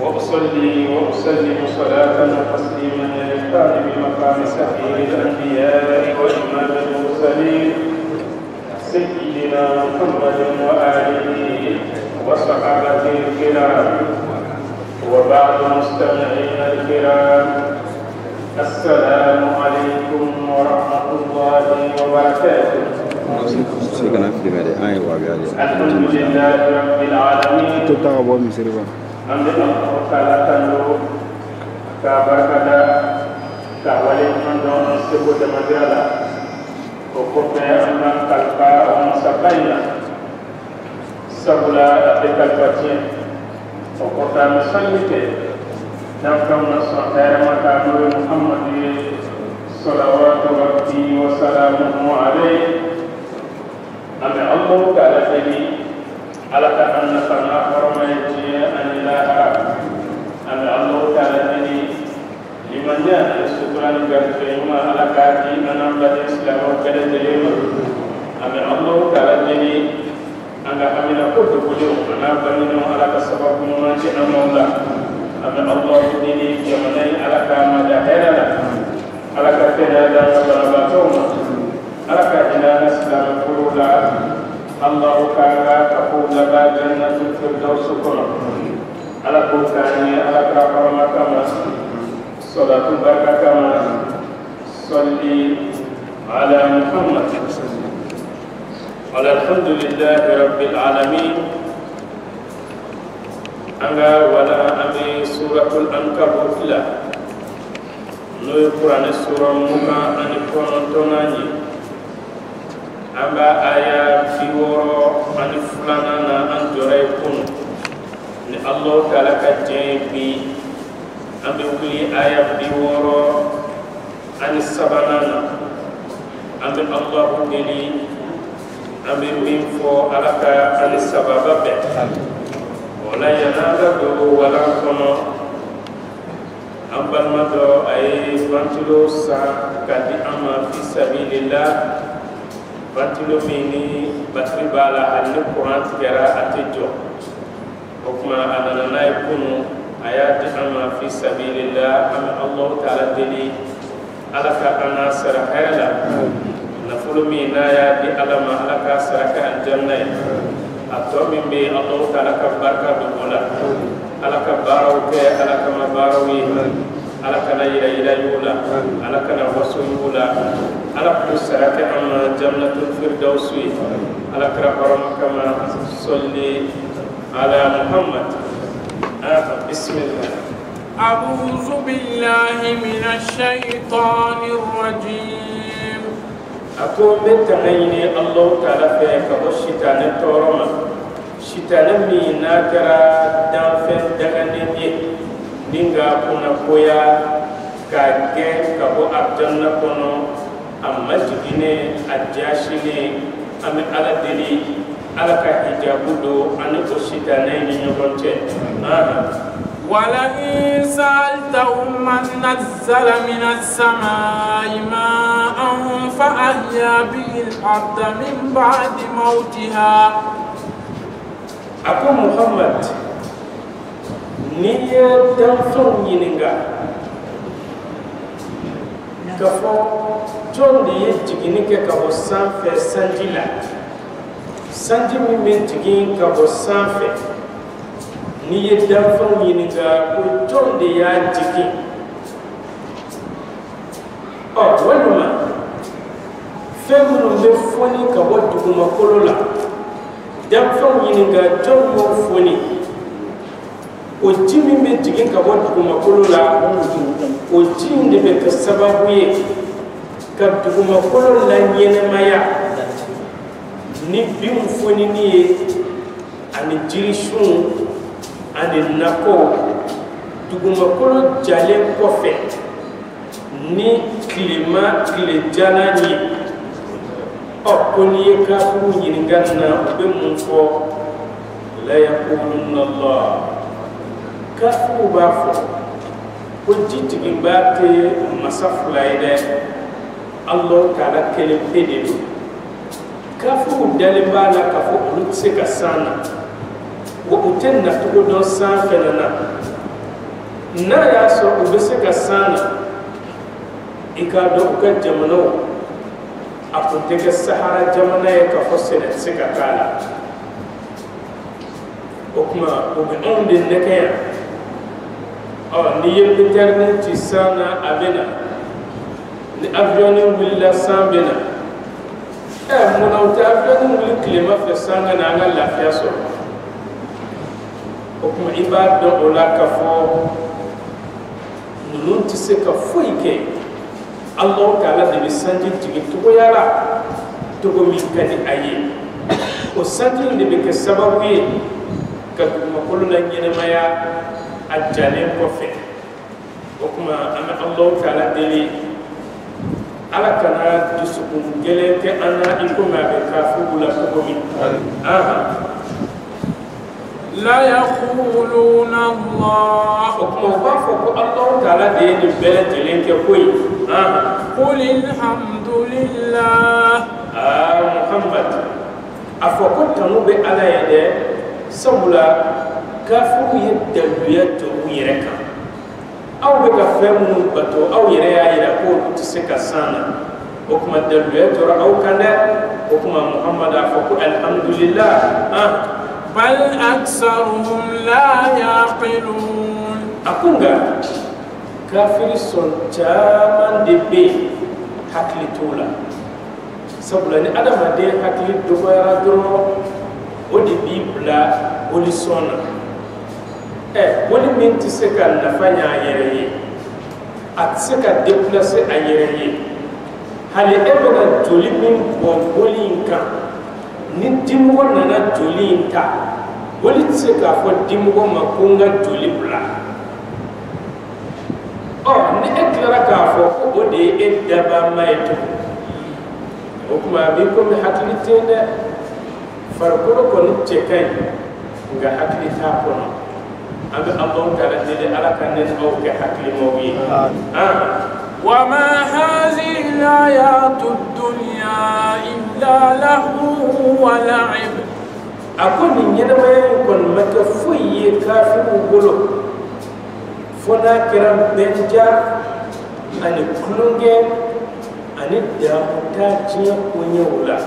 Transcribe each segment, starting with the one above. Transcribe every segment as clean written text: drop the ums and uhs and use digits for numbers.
وأصلي وأسلم صلاة وتسليما يليقان بمقام سفير الأنبياء وإمام المرسلين سيدنا محمد وآله وصحابته الكرام وبعد مستمعين الكرام السلام عليكم ورحمة الله وبركاته. الحمد لله رب العالمين. Ande Allah Taala kando kabarkada kawale mando sebo de mandala ko amman kalpa on sabaina sabula de kalpatien ko ta musallite nam kam na sahara maka Muhammad sallallahu alaihi wa sallam alayhi ame Allah Taala tadi alaka anna kana hormayati an ilaha an Allah Taala ni liman jaa syukran garfema alakati anam bani islam kada jelema ame Allah Taala ni anga amina ko to bulo ana bani no alaka sababu no manci amalla ame Allah ni jamanai alaka madahara alaka kada balabatoma alaka ila islam kulula Allah Taala kapul laba jannatul firdaus kuna ala kulkani ala karama kama salatul barakah kama salli ala Muhammad alhamdulillahi rabbil alamin anga wala ami suratul ankabut la no Quran surah muka ani konontonani amba aya fiworo ani fulana na anjore kun ni Allah Taala ka jebi ambe wuli aya fiworo ani sabanana ambe Allah deli ambe minfo alaka ani sababa be wala yanada do wala kono ambal mado ay bantulo sa kadi ama fi sabilillah bantilo mini batri bala hanne Quran tigara atijo okuma anana nay kunu ayati ama fi sabilillah am Allah Taala deli alaka ana sarahela nafulu mina ya di alama alaka saraka aljanna atto min bi Allah Taala ka barka bi bola alaka baraw ke alaka mabarawi alaka na ila yula alaka na wasuyula ala kusarake am jannatul firdaus ala karama kama salli ala Muhammad bismillah a'udzu billahi minash shaitanir rajim ako betayni Allah Taala fe ka shitane toroma shitane mi nakara dan fe dagane ni dinga kuna koya ka ge ka bo arjanna kono amma jigine ajashine am ala deli ala ka hijabu do an ko shitane ni nyogonte wala insaltahum man nazzala minas samai ma'an fa ahya bil ardi min ba'di mautiha ako Muhammad ni ye danfɛnw ɲininka k'a fɔ jɔn de ye jigini kɛ ka bɔ sanfɛ sanji la sanji min bɛ jigin ka bɔ sanfɛ ni ye danfɛnw ɲininka ko jɔn de y'a jigin walima fɛn minnu bɛ fɔni ka bɔ dugumakolo la danfɛnw ɲininka jɔn y'o fɔni o ji min bɛ jigin ka bɔ dugumakolo la o ji in de bɛ kɛ sababu ye ka dugumakolo la ɲɛnɛmaya ni bin fonini ye ani jirisun ani nakɔ dugumakolo jalen kɔfɛ ni tilema tilejalan ye ko n'i ye kafiriw ɲininka na u bɛ mun fɔ la yaqulunna Allah kafiriw b'a fɔ ko ji jiginba tɛ masa fila ye dɛ Allah Taala kelen pe de don kafiriw dalen b'a la k'a fɔ olu tɛ se ka san na wa u tɛ nacogo dɔn san fɛnɛ na na ya so u be se ka sana ika do ka jamano apunte ka sahara jamana ya ka fosene se ka kala o kuma o be onde nekeya ni yel terni ci sana abena ni avion willa sambena munawta avion willa klima fe sanga na nga lafiya so o kuma ibad do ola ka fo nun ti se ka foike Allah taala de sanji tigi to yara to go mi kadi aye o sanji de be ke sababu ka kuma kuluna nyene maya ajane ko fe o kuma ana Allah taala deli ala kana dusukun gele ke ana iko ma be kafu la ko mi لا يقولون الله وكما وافق الله تعالى دين بلد لينك كوي قل الحمد لله محمد أفوق تنوب على يده سبلا كافو يدلوية ويركا أو بكفهم بتو أو يريا يركو تسكا سانا وكما دلوية أو كان وكما محمد أفوق الحمد لله بل أكثرهم لا يعقلون أكونغا كافر سون جامان دبي حكلي تولا سبلاني أدم هدي حكلي دوبارا درو ودي بيبلا ولي سونا ولي من تسكا نفانيا يري أتسكا دبلاسي أيري هل إبنا جولي من بولي إنكا ni dimgo nana joli inta wali tse ka fo dimgo makunga joli bla ni eklara ka fo o de edaba mayto o kuma bi ko mi hakli tende farko ko ni chekai nga hakli ta ko no ambe Allah taala de ala kan ne o ke hakli mo wi وما هذه الحياة الدنيا إلا لهو ولعب أكون ينما يكون مكفوي كافر وقلو فنا كرام بنجا أن كلونجي أن الدامتا جيا ونيولا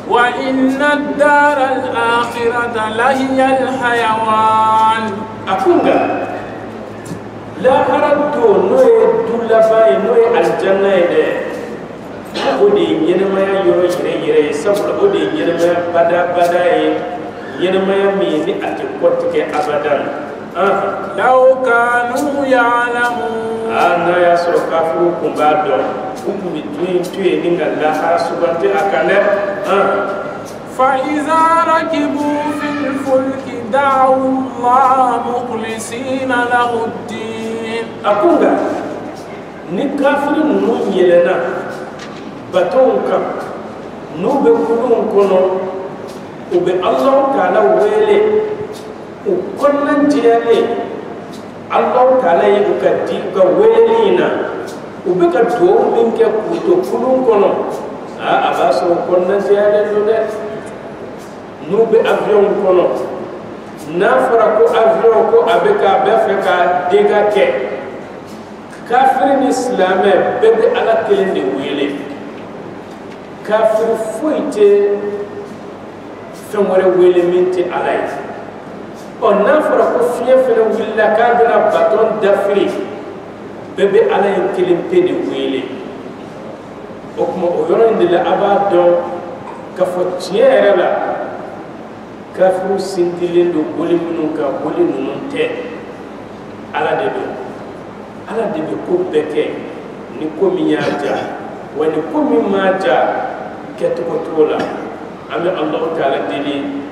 وإن الدار الآخرة لهي الحيوان أكون لا هردو نوي دولا باي نوي الجنة ده ودي ينما يورو يري سبل ودي ينما بدا ينما يميني أتكوتك أبدا لو كانوا يعلمون أنا يا سرقافو كمبادو وكمي توي نينغا لا سبحانه أكاله فإذا ركبوا في الفلك دعوا الله مخلصين له الدين أكونغا نكافر نون يلنا باتونكا نو بكلون كونو وبي الله تعالى ويلي وكنا جيالي الله تعالى يكدي ويلينا وبكا دو منك كوتو كلون كونو أباسو كنا جيالي لده نو بأفيون كونو نافرا كو أفيون كو أبكا بفكا ديغا كي كافر الإسلام بدأ على كلين ويلي كافر فويتي فموري ويلي منتي علي أو نافرا كو فيفن ويلا كادنا باتون دفري بدأ على كلين بيدي ويلي وكما أغيرون دي لأبادون كفو تيير لا كافر سنتلين دو بولي منونكا بولي نونتي على دي ala de be ko beke ni ko mi yaja wani ko mi maja keto ko tola ame Allah taala dili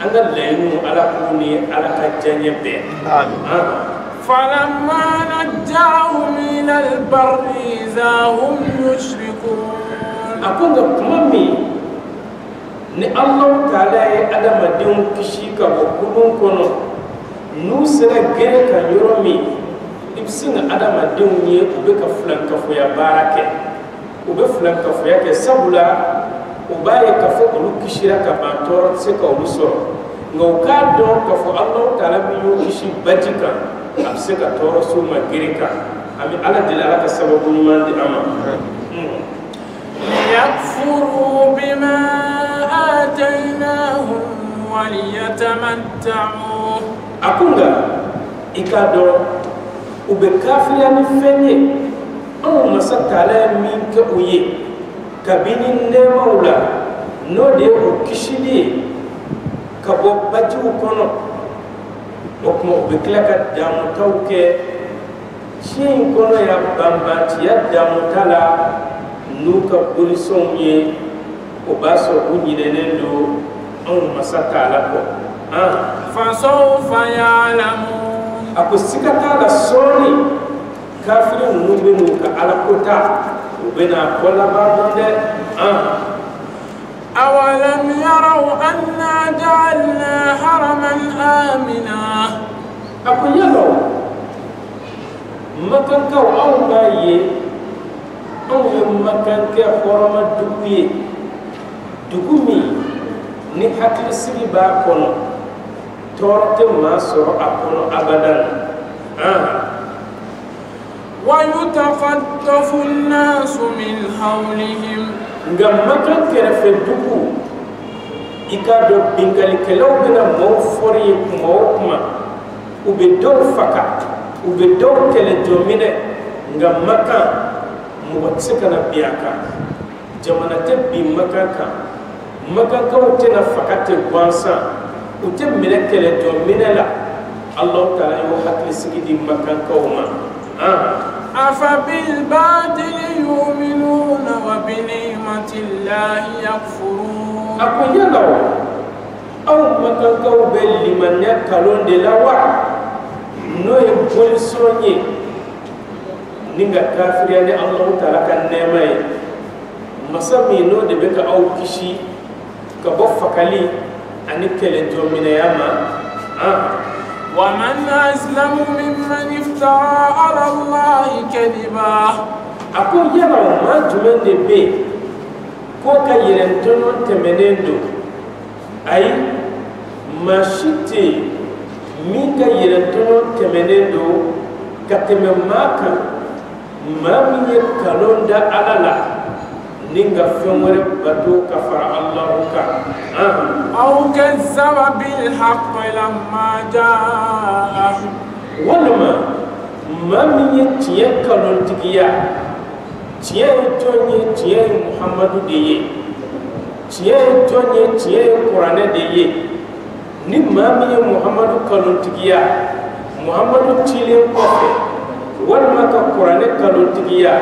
anga lenu ala kuni ala ka janye be فلما نجاهم إلى البر إذا هم يشركون أكون كمامي ni Allah taala ye adamadenw kisi ka bɔ kulun kɔnɔ n'u sera gɛrɛ ka yɔrɔ min i bɛ se ka adamadenw ye u bɛ ka filankafoya baara kɛ u bɛ filankafoya kɛ sabula u b'a ye k'a fɔ olu kisira ka ban tɔɔrɔ tɛ se ka olu sɔrɔ nka u k'a dɔn k'a fɔ Allah taala min y'u kisi baji kan abseka toro suma girika ami ala dila ala sababu nyuman di ama ليكفروا بما آتيناهم وليتمتعوا akunga ikado ube kafiri ani fenye au masakala min ka uye kabini ne maula no de o kishidi kabo bati ukono okmo ube klaka damu tauke shin kono ya bambati ya damu tala nuka bulison ye o baso unyidene do au masakala ko فسوف يعلمون ako sikata la soni kafirin nubinu ka alakota ubena kola babonde أولم يروا أنا جعلنا حرما آمنا ako yalo makanka aw baye aw makanka horoma duguye dugumi ni hakli sigi ba kono torte ma soro akono abadan ويتخطف الناس من حولهم ngamma kan kerefe dugu ikado bingali kelaw bena mo fori kuma ube do faka ube do tele jomine ngamma kan mo watsika na biaka jamana te bi makaka makaka utena fakate gwansa utem mine kele jomine la Allah taala yo hakli sigidi makanka uma أفبالباطل يؤمنون وبنعمة الله يكفرون أكو يلو أو مكاكو باللمن يكالون دي لوا نو يقول سوني نيغا كافر يعني الله تعالى كان نيماي مسامي نو دي بك أو كشي كبوفكالي أني كيلن جومين ياما ومن أظلم ممن افترى على الله كذبا أقول يلا ما جمن دبي كوكا يرنتون تمنندو أي ما شتي ميكا يرنتون تمنندو كتمماكا ما من يكالون دا على لا نينغا فمر بدو كفر الله كا أو كذب بالحق لما جاء ولما ما من يكالون تكيا تيه توني تيه محمد ديه تيه توني تيه قرآن ديه ni ما من محمد كالون تكيا محمد تيلين كوفي ولما كقرآن كالون تكيا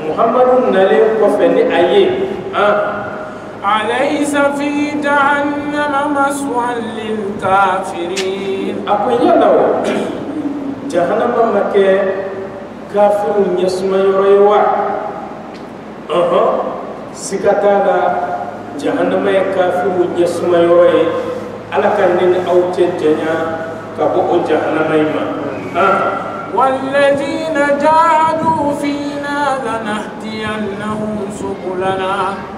محمد نالين كوفي أيه أليس في جهنم مسوى للكافرين أقول يلا جهنم مكة كافر يسمى يرويوا سكتالا جهنم كافر يسمى يروي على كنين أو تجنيا كبو جهنم يما والذين جاهدوا فينا لنهدينهم سبلنا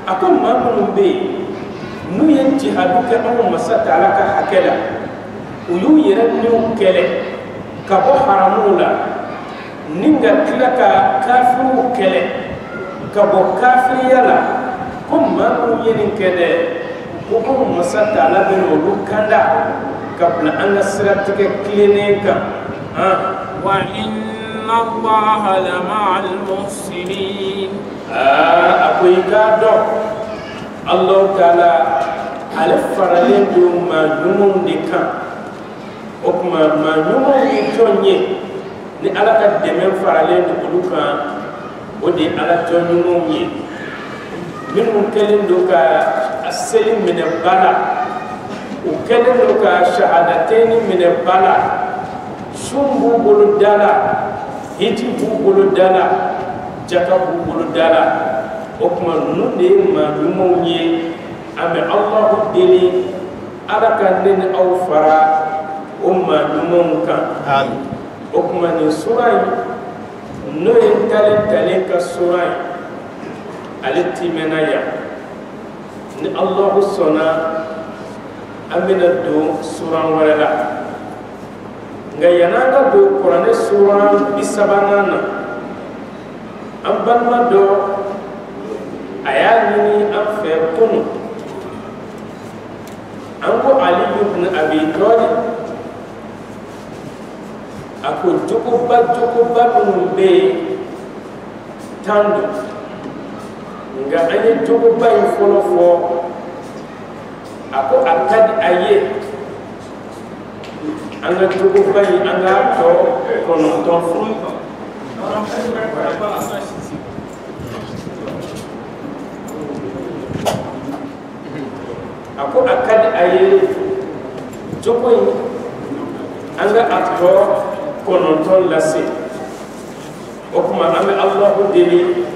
أقول ما من بي نو ينجهدك أو مسات على كحكلا ويو يرنيو كله كبو حرمولا نينغا كلكا كافر كله كبو كافر يلا كم ما من ينكده كم مسات على بنولو كندا قبل أن سرتك كلينيكا وإن الله لمع المحسنين أقول كادو الله تعالى على فرالين دوم ما يومون دكان أكما ما يومون يتوني ni ala ka dɛmɛ faralen do olu kan o de ala tɔɲumanw ye minnu kɛlen do ka a seli minɛ ba la u kɛlen do ka shahadatɛni minɛ ba la sun b'u bolo da la hiji b'u bolo da la jaka b'u bolo da la o tuma ninnu de ye maa ɲumanw ye an bɛ Alahu deli ala ka ne ni aw fara o maa ɲumanw kan. Amin. O kuma ni sura in n'o ye talen ka sura in ale timɛna yan ni Alahu sɔnna an bɛna don sura wɛrɛ la nga yananga do Qur'an sura bisabanana am balma do ayani am fe kunu ango Ali ibn Abi Talib ako jukuba be tandu nga anye jukuba infolo fo ako akadi aye anga jukuba anga to kono ton fu ako akadi aye jokoy anga atto kono ton lasi okuma anga Allah deli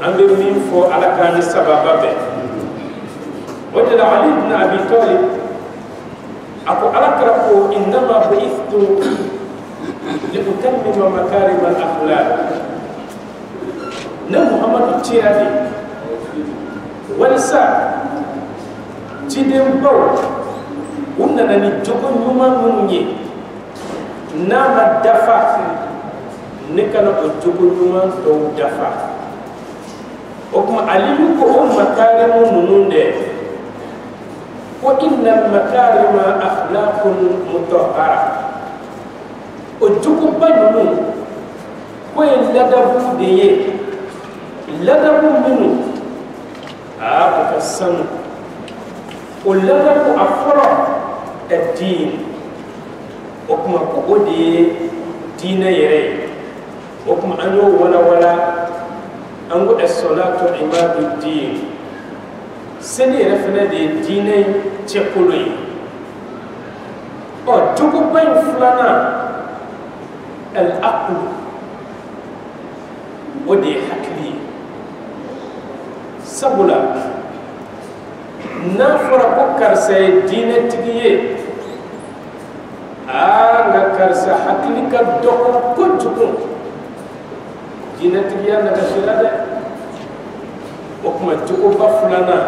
anga min fo ala kan sababa be wajala Ali ibn Abi Talib ako alakra ko innama bu'ithtu li utammima makarim al akhlaq na Muhammad tiyadi walisa tidem baw unna nani jogo nyuma munye nama dafa nekana ko jogo nyuma do dafa okuma alimu ko on makarimu nununde wa inna makarima akhlaqun mutahhara o jogo banu ko ladabu de ladabu minu ko sanu ولدك أفرع الدين وكما قودي دين يري وكما أنو ولا أنو الصلاة عماد الدين سني رفنا دي دين تقولي أو تقبل فلنا العقل ودي حكلي سبلا na fara ko karsa dine tigiye nga karsa hakili ka doko ko tuku dine tigiya na shirade o kuma tuku ba fulana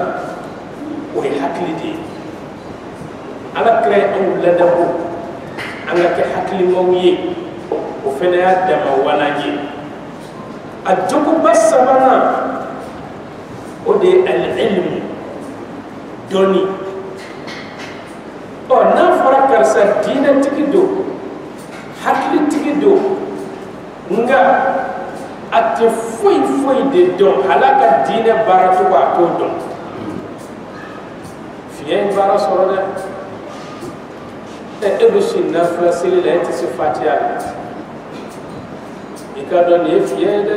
o hakili di ala kre on ladabu anga ke hakili mawiye o fena ya dama walaji a tuku basabana o de al-ilm doni o na fara karsa dina tikido hakli tikido nga ate foi de don halaka dina baratu wa to don fiye bara sorona e ebushi na flasili la eti sifatia ikado ne fiye de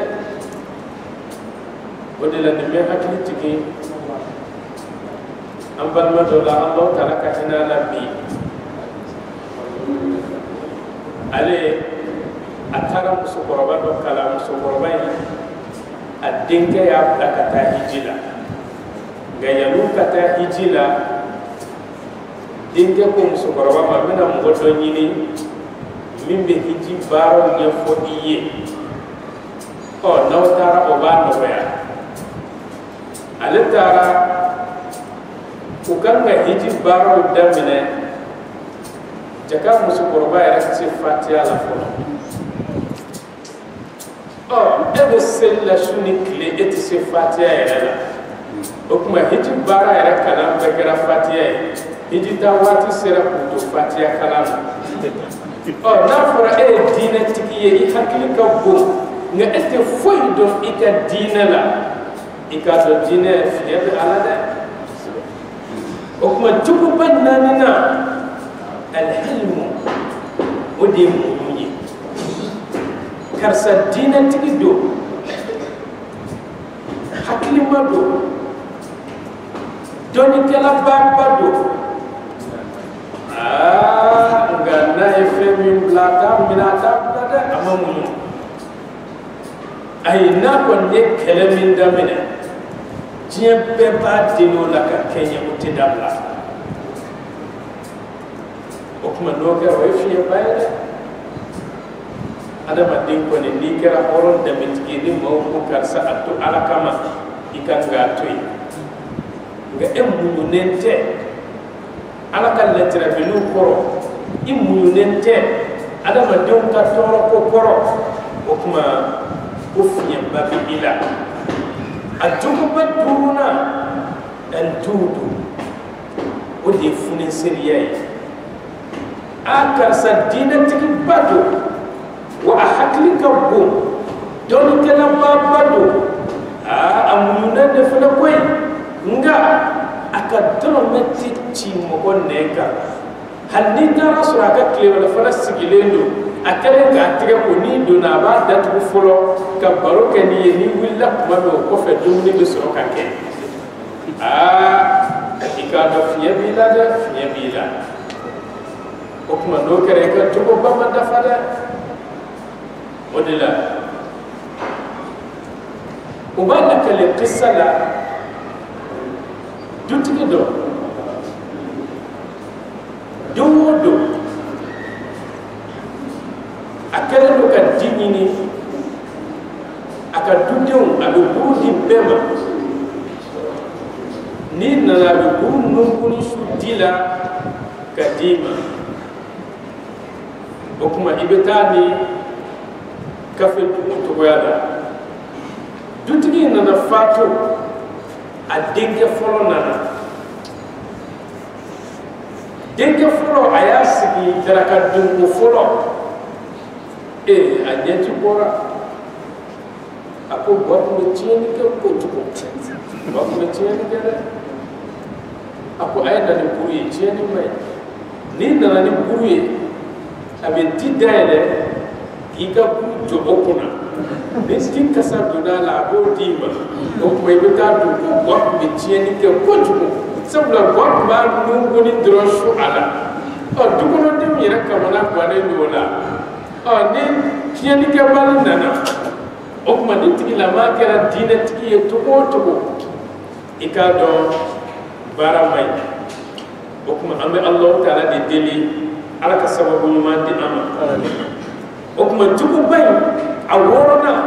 odela de me hakli tiki ambal madola Allah taala katina nabi ale atara musukoroba do kala musukoroba yi adenke ya kata hijila gayalu kata hijila denke ko musukoroba ma mena ngodo nyini mimbe hiji baro ye fo iye o nawtara o ba no ya ale tara ukanga hiji baro damine jaka musukoroba ya ci fatia la fo ebe sella shuni kle eti se fatia ya la okuma hiji bara ya kala bekera fatia hiji ta wati sera kuto fatia kala na fora dina tikiye I hakili ka bo nga ete foi do ika dina la ika do dina fiye alada okuma juku bananina alhilmu odi muyi karsa dina tikido hakili mado doni kala baba do ngana efemi blata minata blata amamu ay na ko ne kelemin damina tien pe ba dino la ka kenya utidabla okuma no ga wa fi bayda adama din ko ni kera horon da mitki ni mo ko karsa atu alakama ikanga toy nga emu nente alaka letra bilu koro imu nente adamadenw ka tɔɔrɔ ko kɔrɔ o kuma ko fiɲɛba bɛ i la a jogoba duurunan ɛntuudu o de ye funeseriya ye a karisa diinɛtigiba don wa a hakili ka bon dɔnnikɛlaba don a muɲunen de fana koyi nga a ka dɔrɔmɛ tɛ ci mɔgɔ nɛn kan hali n'i taara sɔrɔ a ka tilewɛrɛ fana sigilen don a kɛlen k'a tɛgɛ ko n'i donna a b'a datugu fɔlɔ ka baro kɛ n'i ye n'i wulila tuma min o kɔfɛ dumuni bɛ sɔrɔ ka kɛ i k'a dɔn fiɲɛ b'i la dɛ fiɲɛ b'i la o tuma n'o kɛra i ka jogoba ma dafa dɛ o de la u b'a lakale kisa la dutigi dɔ don o don a kɛlen don ka di ɲini a ka dudenw a bɛ buru di bɛɛ ma n'i nana a bɛ buru nunkuni su di la ka di ma o kuma i bɛ taa ni kafe dugu cogoya la dutigi nana faatu a denkɛ fɔlɔ nana denkɛ fɔlɔ a y'a sigi daraka dunko fɔlɔ a ɲɛti bɔra a ko ba tun bɛ tiɲɛni kɛ kojugu ba tun bɛ tiɲɛni kɛ dɛ a ko a ye na ni buru ye tiɲɛni ma ɲi n'i nana ni buru ye a bɛ di dayɛlɛ k'i ka buru jɔ o kunna ni di kasa donna a la a b'o d'i ma o kuma i bɛ taa dun ko ba tun bɛ tiɲɛni kɛ kojugu sabula ba tun b'a nunkuni dɔrɔn su a la dukɔnɔdenw yɛrɛ kamana gannen don o la ni tiɲɛnikɛbali nana o kuma ni tigilama kɛra diinɛtigi ye cogo o cogo i k'a dɔn baara ma ɲi o kuma an bɛ Alahu Taala de deli Ala ka sababu ɲuman di an ma o kuma juguba in a wɔɔrɔnan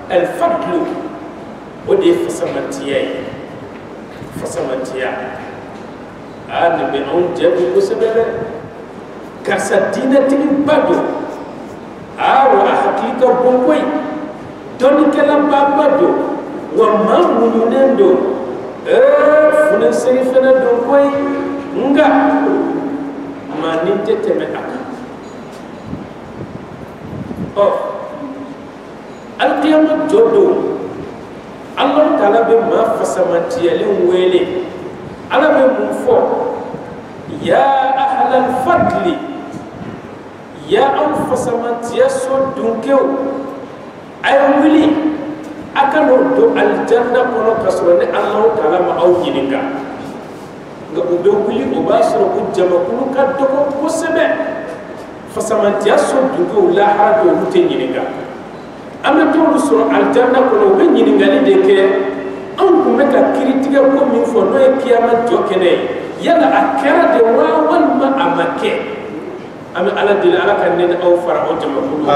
alfadlu o de ye fasamantiya ye fasamantiya nin bɛ anw jaabi kosɛbɛ dɛ karisa diinɛtigiba don wa a hakili ka bon koyi dɔnnikɛlaba don wa maa muɲunen don funeseri fana don koyi nga maa ni tɛ tɛmɛ a kan alikiyama jɔ don Alahu Taala bɛ maa fasamantiyalen wele Ala bɛ mun fɔ ya ahlal fadli ya aw fasamantiya so dunkew a ye wuli a ka n'o don alijanna kɔnɔ ka sɔrɔ ni Alahu Taala ma aw ɲininka nka u bɛ wuli o b'a sɔrɔ ko jamakulu ka dɔgɔ kosɛbɛ fasamantiya so dunkew lahara bɛ olu tɛ ɲininka an bɛ t'olu sɔrɔ alijanna kɔnɔ u bɛ ɲininkali de kɛ anw tun bɛ ka kiritigɛ ko min fɔ n'o ye kiyama jɔ kɛnɛ ye yala a kɛra de wa walima a ma kɛ an bɛ Ala deli Ala ka ne ni aw fara o jamakulu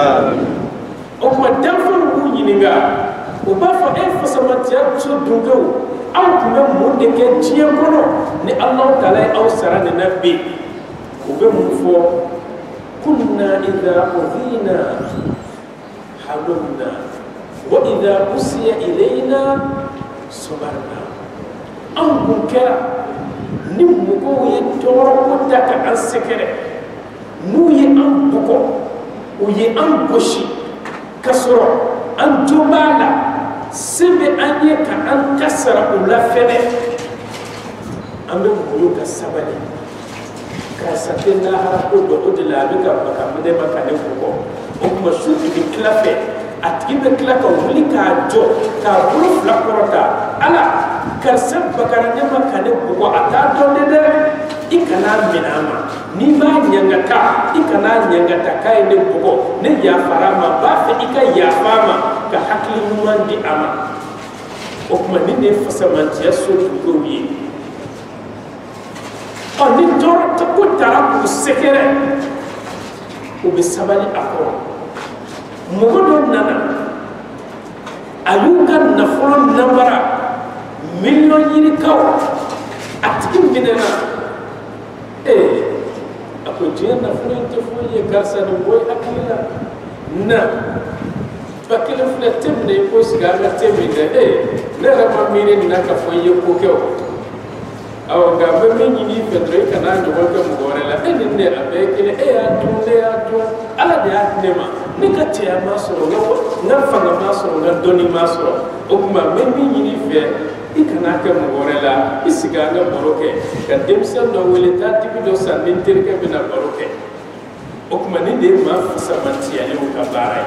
o kuma danfɛnw b'u ɲininka u b'a fɔ fasamantiya so dunkew aw tun bɛ mun de kɛ diɲɛ kɔnɔ ni Alahu Taala ye aw sara nin na bi u bɛ mun fɔ kunna idha udhina halumna wa idha usiya ilayna sabarna anw kun kɛra ni mɔgɔw ye tɔɔrɔ ko ta ka an sɛgɛrɛ n'u ye an bugɔ u ye an gosi ka sɔrɔ an jo b'a la se bɛ an ye ka an ta sara u la fɛnɛ an bɛ muɲu ka sabali karisa tɛ lahara ko dɔ o de la a bɛ ka baka ne ma ka ne bugɔ o kuma su bɛ tila fɛ a tigi bɛ tila ka wuli k'a jɔ k'a bolo fila kɔrɔta Ala karisa bakara ne ma ka ne bugɔ a t'a dɔn de dɛ i kana minɛ a ma n'i b'a ɲangata i kana ɲangata k'a ye ne bugɔ ne yafara a ma b'a fɛ i ka yafa a ma ka hakili ɲuman di a ma o kuma ni ne fasamantiya so dunkew ye ni tɔɔrɔ ko taara k'u sɛgɛrɛ u bɛ sabali a kɔrɔ mɔgɔ dɔ nana a y'u ka nafolo namara miliyɔn yirikaw a tigi minɛna a ako jiyan na fulin te foye karsa no boy akila na bakila fula temne ko sigaga temne ne rama mire na ka foye ko ke aw ga ba mi ni fedre kana no ko mo gore la ne abe kile ya du ala de atne ma ni ka te ma so na fanga ma so na doni ma so o kuma me mi ni fe ikana ke mo gore la isigaga boroke ka demsen do wele ta tibi do sa min terke bina boroke o kuma ni de ma fisa manti ya o ka baray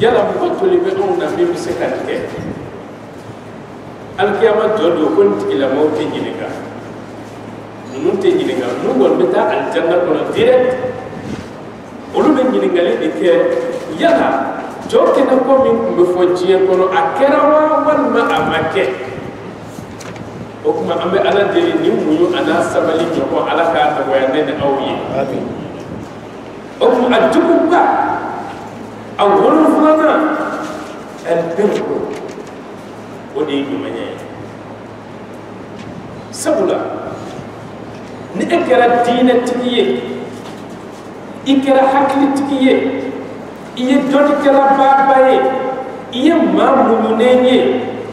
yala ko to le be on na mi se kan ke al kiyama do ko ila mo te gininga nun te gininga nu wol beta al janna ko direct o lu be gininga le de ke yala joke na ko min ko fo jiye ko no akera wa wal ma amake o kuma ambe ala deli ni muyu ana sabali ko ala ka ta waya ne awyi amin o kuma ajuba aw wol fulana al birru o de ni manye sabula ni ekera dina tikiye ikera hakli tikiye iye doni kala babaye iye mamununenye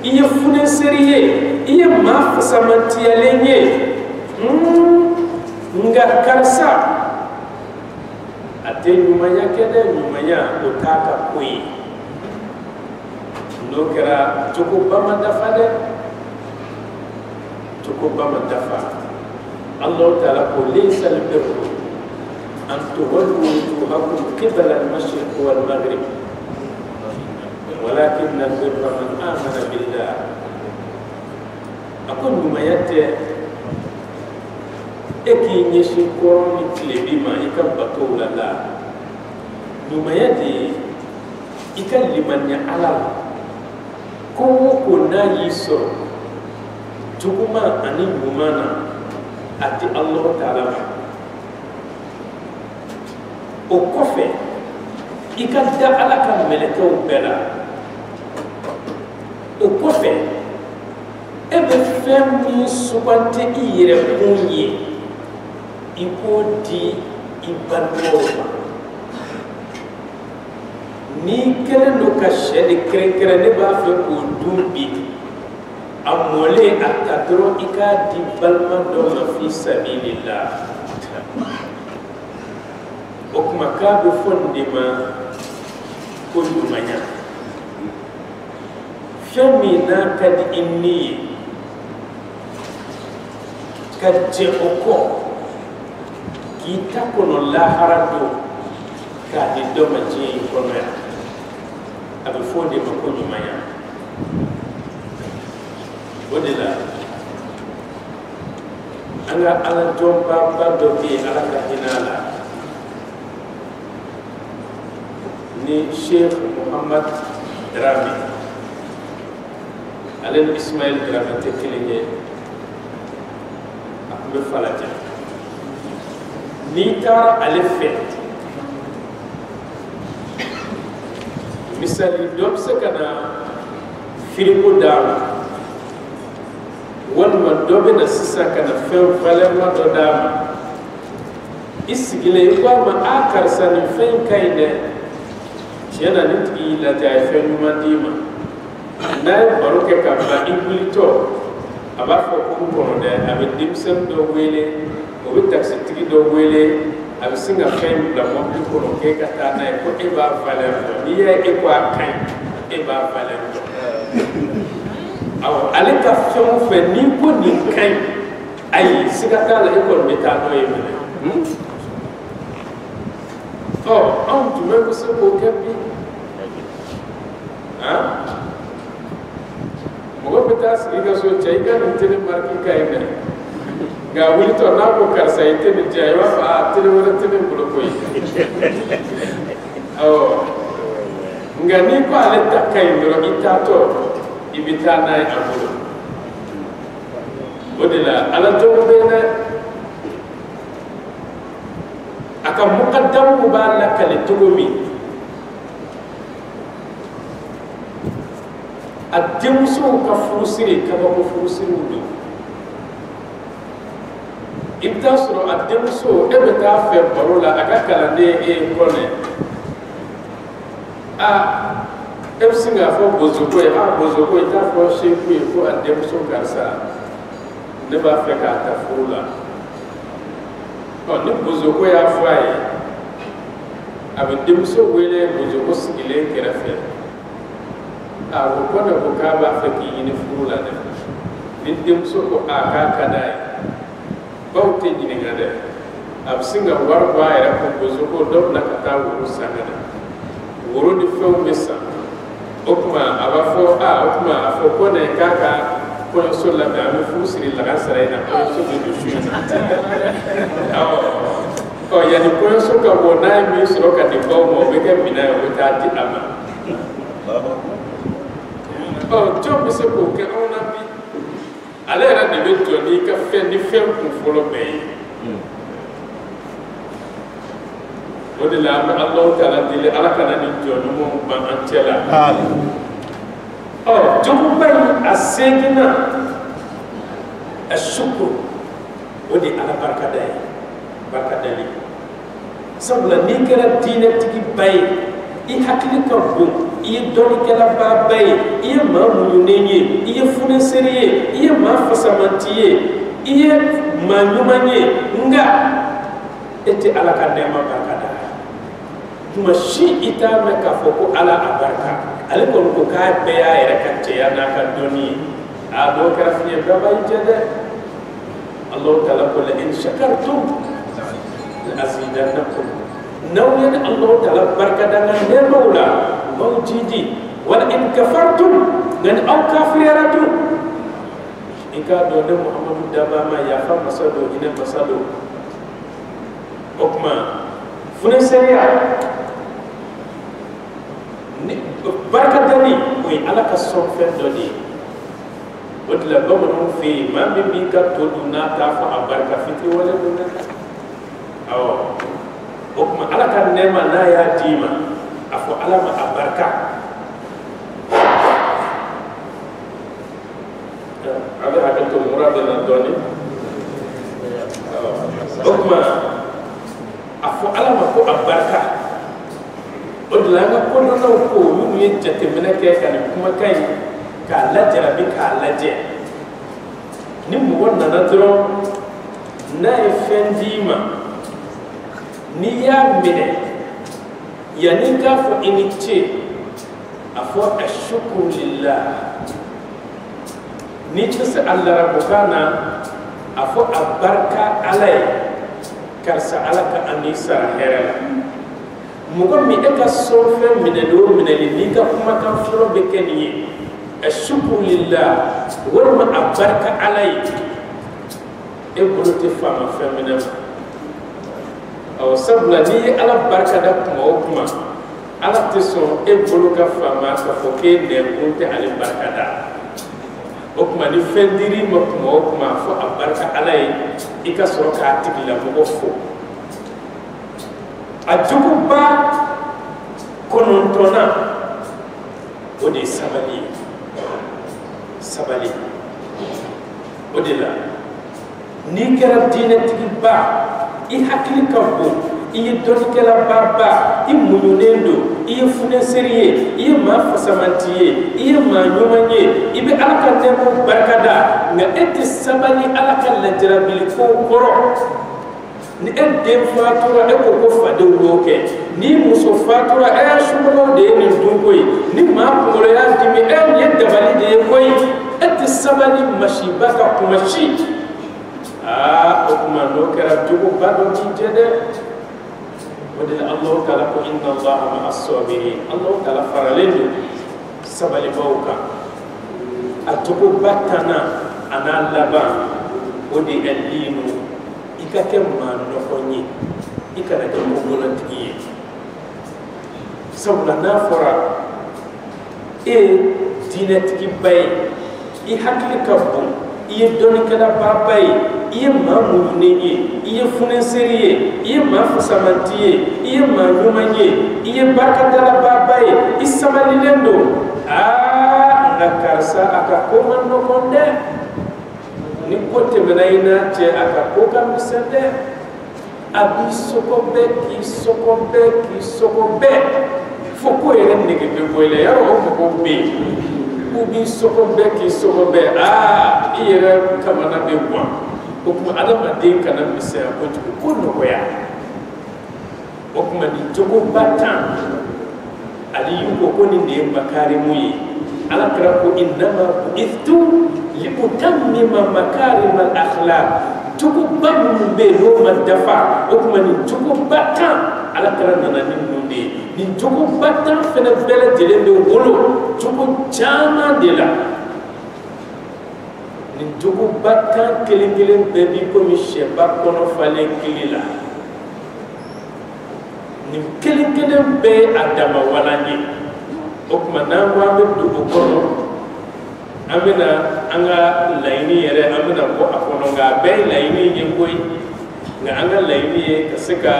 iye funeseriye iye mafasamantiyalenye nga karsa ate nyumanya kede nyumanya utaka kui ndo kera cukup bama dafa de cukup bama dafa Allah Ta'ala ko laysa al-birru أن تولوا وجوهكم قبل المشرق والمغرب ولكن البر من آمن بالله أكون ما يأتي أكي يشكرني كلبما يكبتوا لله نما يأتي يكلمن يعلم كنا يسر تكما أني ممانا أتي الله تعالى o kofe ikadda ala ka melekaw bela o kofe ebe fem ni subante ire kunye iko di ibanoma ni kele no ka shede krenkere ne ba fe ko dumbi amole atadro ika di balma do ma fi sabilillah o kuma ka be fonde ma ko dumanya femi na kadi inni kadje oko kita kono lahara do ka di do ma je kono ya abe fonde ma ko dumanya odela anga ala jomba ba do ke ala ka hinala ni Sheikh Muhammad Drami Alen Ismail Drami tekilinge akbe falaja ni tara alefe misali dom sekana firigo dama wonma dobe na sisa kana fem falema do dama isigile ko ma akar sani fen kayne yana niti la ta fen mandima na baroke ka ba ibulito aba fo ko ko de abe dimsem do wele o be taxi tigi do wele abe singa fen la mo ko ko ke ka ta na ko e ba valeur ni ya e ko akai e ba valeur aw ale ka fen fe ni ko ni kai ai siga ta la e ko be ta do e mele oh on tu me ko se ko ke bi mo beta siga so chaiga ntene marki kaina ga wuli to na ko kar sai te ni jaywa fa tele wala tele bulo koy oh ngani ko ale takai ndoro itato ibita na abulo odela ala to bena aka muqaddam mubalaka li tugumi ademso ka furusiri ka ba ko furusiri wudu ibta sɔrɔ a denmuso e bɛ taa fɛ baro la a ka kalanden e kɔnɛ e bɛ se k'a fɔ bozoko ye bozoko i t'a fɔ seku ye ko a denmuso karisa ne b'a fɛ k'a ta furu la ni bozoko y'a fɔ a ye a bɛ denmuso wele bozoko sigilen kɛrɛfɛ o kɔnɛ ko k'a b'a fɛ k'i ɲini furu la dɛ ni denmuso ko k'a ka d'a ye baw tɛ ɲininka dɛ a bɛ sin ka wari bɔ a yɛrɛ ko bozoko dɔ bila ka taa woro san ka na woro ni fɛnw bɛ san o tuma a b'a fɔ o tuma a fɔ ko ne k'a ka kɔɲɔso labɛn an bɛ furu siri laga sara in na kɔɲɔso bɛ don su in na yanni kɔɲɔso ka bɔ n'a ye min sɔrɔ ka di baw ma o bɛ kɛ minɛn ye o bɛ taa di a ma jɔn bɛ se k'o kɛ anw na bi ale yɛrɛ de bɛ jɔ n'i ka fɛn ni fɛn kun fɔlɔ bɛɛ ye o de la an bɛ Alahu Taala deli Ala kana ni jɔ ɲumanw ban an cɛ la juguba in a seginna a sukuru o de ye Ala barikada ye barikadali sabula n'i kɛra diinɛtigiba ye i hakili ka bon i ye dɔnnikɛlaba ba ye i ye maa muɲunen ye i ye funeseri ye i ye maa fasamanti ye i ye maa ɲuman ye nka e tɛ Ala ka nɛɛma barikada tuma si i t'a mɛn k'a fɔ ko Ala a barika ale kɔni ko k'a bɛɛ y'a yɛrɛ ka cɛya n'a ka dɔnni ye dɔw kɛra fiɲɛdaba y'i jɛ dɛ Alahu Taala ko la in shakartum la azidannakum n'aw ye Alahu Taala barikada n ka nɛɛmaw la m'aw jiji wala in kafartum nka ni aw kafiriyara dun i k'a dɔn ne Muhamadu daba ma yafa masa don hinɛ masa don o tuma funeseriya barikadani o ye Ala ka sɔn fɛn dɔ de ye o de la bamananw fɛ yen maa min b'i ka to dun n'a t'a fɔ a barika fitiri wale don dɛ o tuma Ala ka nɛɛma n'a y'a d'i ma a fɔ Ala ma a barika a bɛ hakɛ to mura bɛ na dɔɔnin o tuma a fɔ Ala ma ko a barika o de la an ka kɔnɔnaw ko minnu ye jateminɛ kɛ ka nin kumakan in k'a lajarabi k'a lajɛ ni mɔgɔ nana dɔrɔn n'a ye fɛn d'i ma n'i y'a minɛ yanni k'a fɔ i ni ce a fɔ ashukuru lillah n'i tɛ se a larabukan na a fɔ a barika Ala ye karisa Ala ka an n'i sara hɛrɛ la mɔgɔ min e ka sɔn fɛn minɛli o minɛli n'i ka kumakan fɔlɔ bɛ kɛ nin ye ashukuru lillah walima a barika Ala ye e bolo tɛ faama fɛn minɛ ma sabula n'i ye Ala barikada kuma o kuma Ala tɛ sɔn e bolo ka faama k'a fɔ k'e nɛnkun tɛ ale barikada o kuma ni fɛn dir'i ma kuma o kuma fɔ a barika Ala ye i ka sɔrɔ k'a tigilamɔgɔ fo a juguba kɔnɔntɔnnan o de ye sabali ye sabali o de la n'i kɛra diinɛtigiba i hakili ka bon i ye dɔnnikɛlaba ba i muɲunen don i ye funeseri ye i ye maa fasamanti ye i ye maa ɲuman ye i bɛ Ala ka nɛɛmaw barikada nka e tɛ sabali Ala ka lajarabilikow kɔrɔ ni e den fatura e ko ko fadenw y'o kɛ ni muso fatura somɔgɔw de ye nin dun koyi ni maa kunkolo y'a dimi nin ye dabali de ye koyi e tɛ sabali masiba ka kuma si o kuma n'o kɛra jogoba dɔ b'i jɛ dɛ o de la Alahu Taala ko inna Allaha ma'a sabirin Alahu Taala faralen don sabalibaw kan a jogoba tannan a n'a laban o de ye liinu i ka kɛ maa nɔgɔn ye i kana kɛ mɔgɔlantigi ye sabula n'a fɔra e ye diinɛtigiba ye i hakili ka bon i ye dɔnnikɛlaba ba ye i ye maa muɲunen ye i ye funeseri ye i ye maa fasamanti ye i ye maa ɲuman ye i ye barikadalaba ba ye i sabalilen don nka karisa a ka ko man nɔgɔn dɛ ni kote menaina che akapoka misende abi sokobe ki sokobe foko ere nige be boile yaro ko be ubi sokobe ki sokobe ire kamana be kwa ko kuma adama de kana misaya ko no ya ko kuma ni jogo batan ali yuko ko ni de makari muyi ala kara ko innama bu'ithtu li utammima makarim al akhlaq jogo bamu be no madafa ko kuma ni jogo batan ala kara nana ni nunde ni jogo batan fena bele jele de wolo jogo jama de la ni jogo batan kelen bebi ko mi sheba kono fale kilila ni kelen be adama walani o kuma na wa be do kono amina anga laini yere amina ko akono ga be laini ye koy nga anga laini ye kasika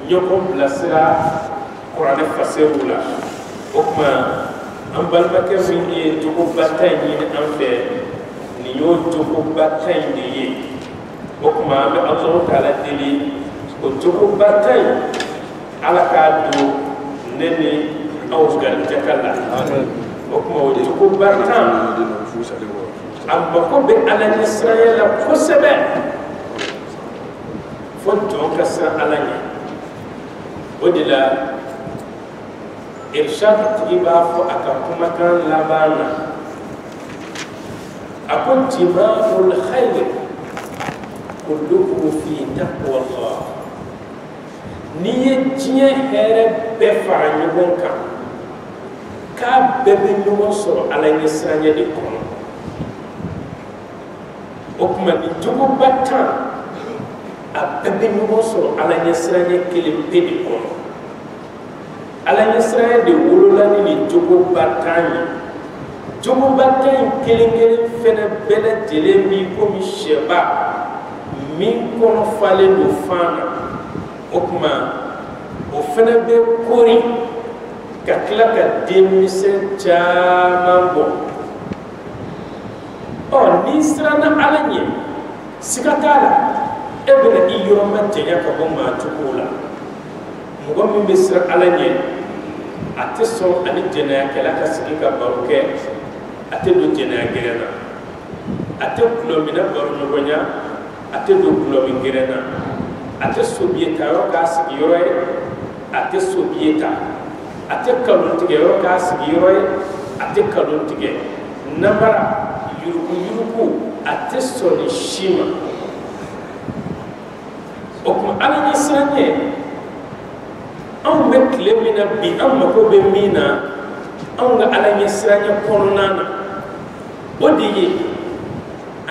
nyoko blasira qur'an fasirula o kuma am balbake min ye jogo batay ni am fe ni yo jogo batay ni ye o kuma be Allah taala deli ko jogo batay ala ka do neni awgal jakalla o kuma o jogo batam amma ko be ala israila ko sebe fo to kasra ala ni ودلا إرشاد إباف أكاكم كان لبانا أكون تمام الخير كله في تقوى الله نية جيه هرب بفع نبونك كاب ببنيون صر على نسرانيا لكم أكما نجوم بطان abbe nyugo so ala nyesranye kele pedi ko ala nyesranye de wolola ni jogo batani kele fene bele jele mi ko mi sheba min ko fale do fana okuma o fene be kori ka kila ka demise chamambo o ni srana ala nye sikakala ebena iyo matenya ka bomma tukula mugo min besra alanye ate so ani jena kala ka sigi ka baruke ate do jena gerena ate kulomina baru ngonya ate do kulomi gerena ate sobieta ro ka sigi yoy ate sobieta ate kalon tige ro ka sigi yoy ate kalon tige nambara yuruku ate so ni shima okuma ala nyisanye an be klemina bi an mako be mina an ga ala nyisanye konana odiye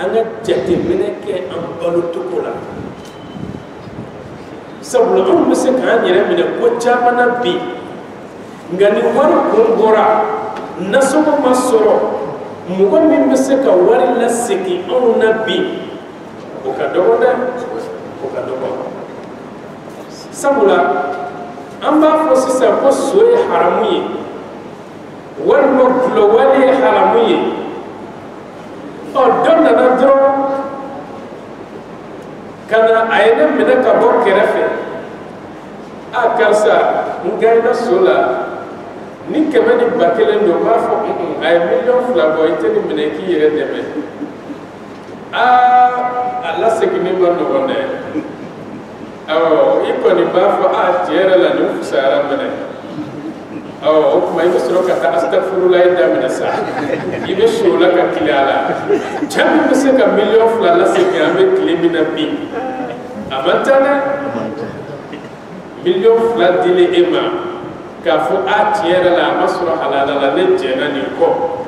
anga jate mineke an balutukola sabula an mese kan yere mine ko chamana bi ngani war kongora nasomo masoro mugo min mese ka wari la seki an nabi o ka dogoda o ka dogoda sabula amba fo sisa ko soye haramuye walmo kulo wali haramuye o donna na dro kana ayna mina ka bo kerefe a karsa ngayna sola ni kemani bakelen do ma fo ay million fla boy teni mina ki yere deme Allah sekini mo no wonne iko ni bafo tiere la nu sara mene o kuma ibe soro ka astaghfirullah da mena sa ibe shula ka kilala jambi mese ka million fla la se ki ambe klimina bi amantana million fla dile ema ka fo tiere la masro halala la ne jena ni ko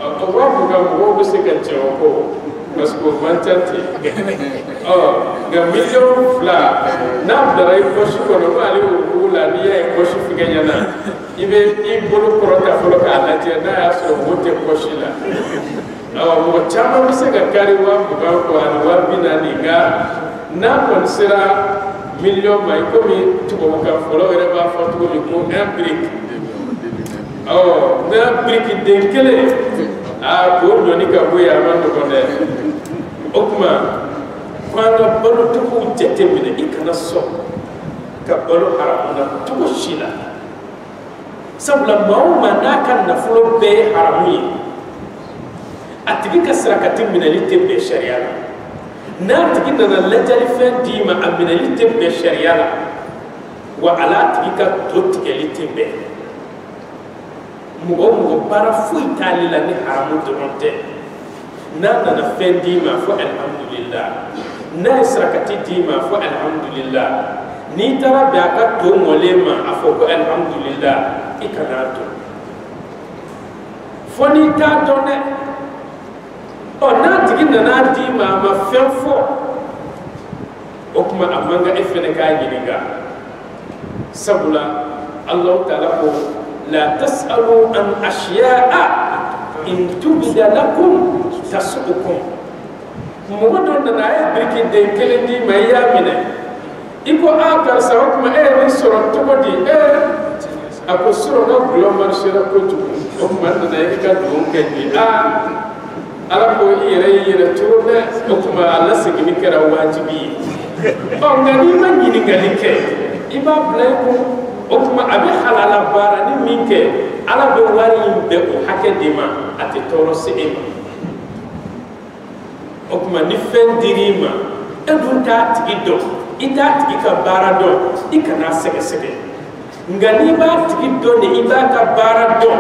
o wa buga mo be se ka choko parce que mantanti ga million fla na dara ko shi ko no ali ko la ni ay ko shi figanya na ibe i bolo korota folo ka na je na ya so wote ko shi la mo chama mi se ga kari wa ko ko an wa binani ga na kon sira million mai ko mi to ko ka folo ere ba fa to mi ko un brick na brick de kele a ko doni ka bo ya man ko ne okuma kwanga balo to ko jete mine ikana so ka balo haramuna to ko shila sabla mauma nakan na fulo be harami atigi ka sarakatin mine lite be sharia na tigi na lajali fen dima amina lite be sharia wa ala tigi ka to tigi lite be mugo bara fuy tali la ni haramu doronte na na fendi ma fo alhamdulillah na israkati di ma fo alhamdulillah ni tara be aka to molema afo ko alhamdulillah ikanato foni ta donne o na tigi na di ma fenfo o kuma amanga efene ka yininga sabula allah taala ko لا تسألوا عن أشياء إن تبد لكم تسؤكم مودون ناي بريكي دي كلندي ما يامنه إكو آكار سوكما من سورة تبدي أكو سورة غلومان سورة كتب أكما ناي كدون كدي ala ko yere turne okuma alla sigimi kera wajibi o ngani man gini ngani ke iba blay ko okuma abi halala bara ni minke ala be wari be ko hake dima ati toro se ema okuma ni fen dirima edun ta tigi do ita tigi ka bara do ikana sege sege ngani ba tigi do ni iba ka bara do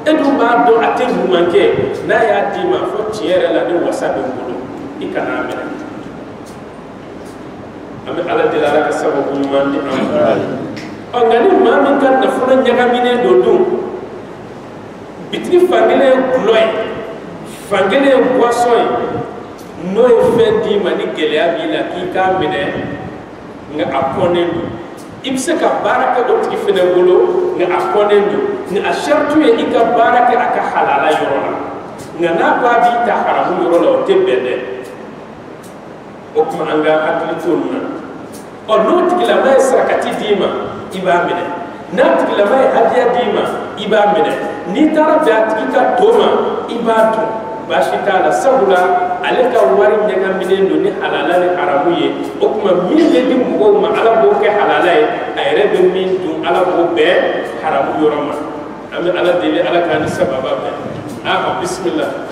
edu ba do ate manke na ya dima fo tiere la ni wasabe ngulu ikana mena ame ala dilara ka sababu mandi am ngani mami kan na fona nyaga mine do dum bitri fangele gloy fangele boisson no e fendi mani gele abila ki ka mine nga apone ibse ka baraka do tiki fene bolo nga akone ndu nga ashartu ye ika baraka aka halala yorona nga na ba bi ta haramu yorona o tebede o kuma anga atlitunna o no tiki la may sarakati dima iba mine na tiki la may hadiya dima iba mine ni tara ba tiki ka toma iba to bashita la sabula aleka wari nyaga mine ndo ni halala ni haramu ye o kuma min le di mo ma ala bo ke halala ye ayre be min dum ala bo be haramu yoroma ami ala dele ala kan sababa be bismillah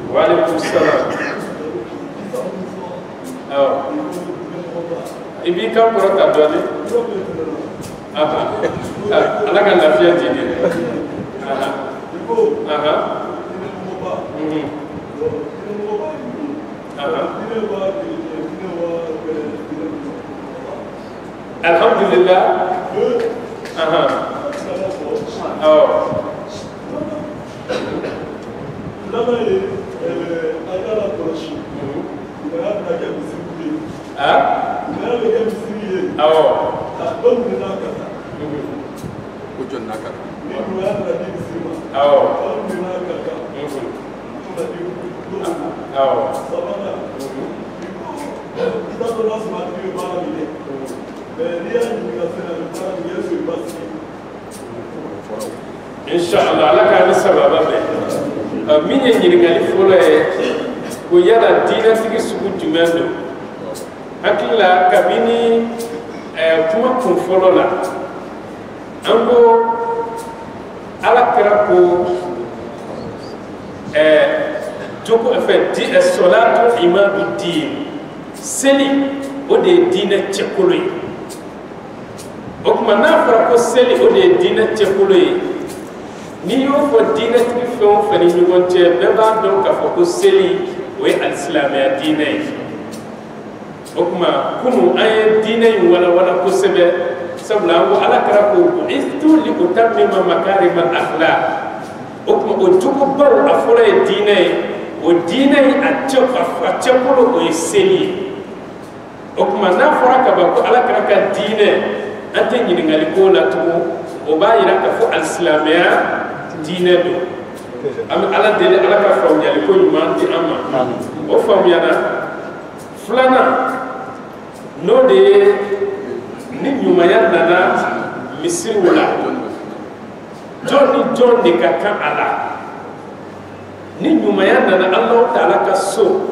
wa alaikum salam ibi kam ko ta dole ala kan lafiya dini alhamdulillah inshallah ala ka ni sababa be min ye nyiringali folo e ko yala dina tigi sugu jumendo hakila kabini kuma kun folo la ango ala kira ko joko fait di salatu imadu din seli o de dina chekolo yi o kuma na fara ko seli o de dina chekolo yi ni yo fo dina tigi fɛn fɛn ni ɲɔgɔn cɛ bɛɛ b'a dɔn k'a fɔ ko seli o ye alisilamɛya diinɛ ye o kuma kunu an ye diinɛ in walawala kosɛbɛ sabula an ko ala kɛra ko bu'istu li utammima makarima al-akhlaq o kuma o jogobaw a fɔlɔ ye diinɛ ye o diinɛ in a cɛkolo o ye seli ye o kuma n'a fɔra ka ban ko ala kɛra ka diinɛ an tɛ ɲininkali k'o la tugun o b'a yira k'a fɔ alisilamɛya diinɛ do an bɛ ala deli ala ka faamuyali ko ɲuman di an ma o faamuyana filanan n'o de ye ni ɲumanya nana misiriw la jɔn ni jɔn de ka kan a la ni ɲumanya nana Allahu Taala ka so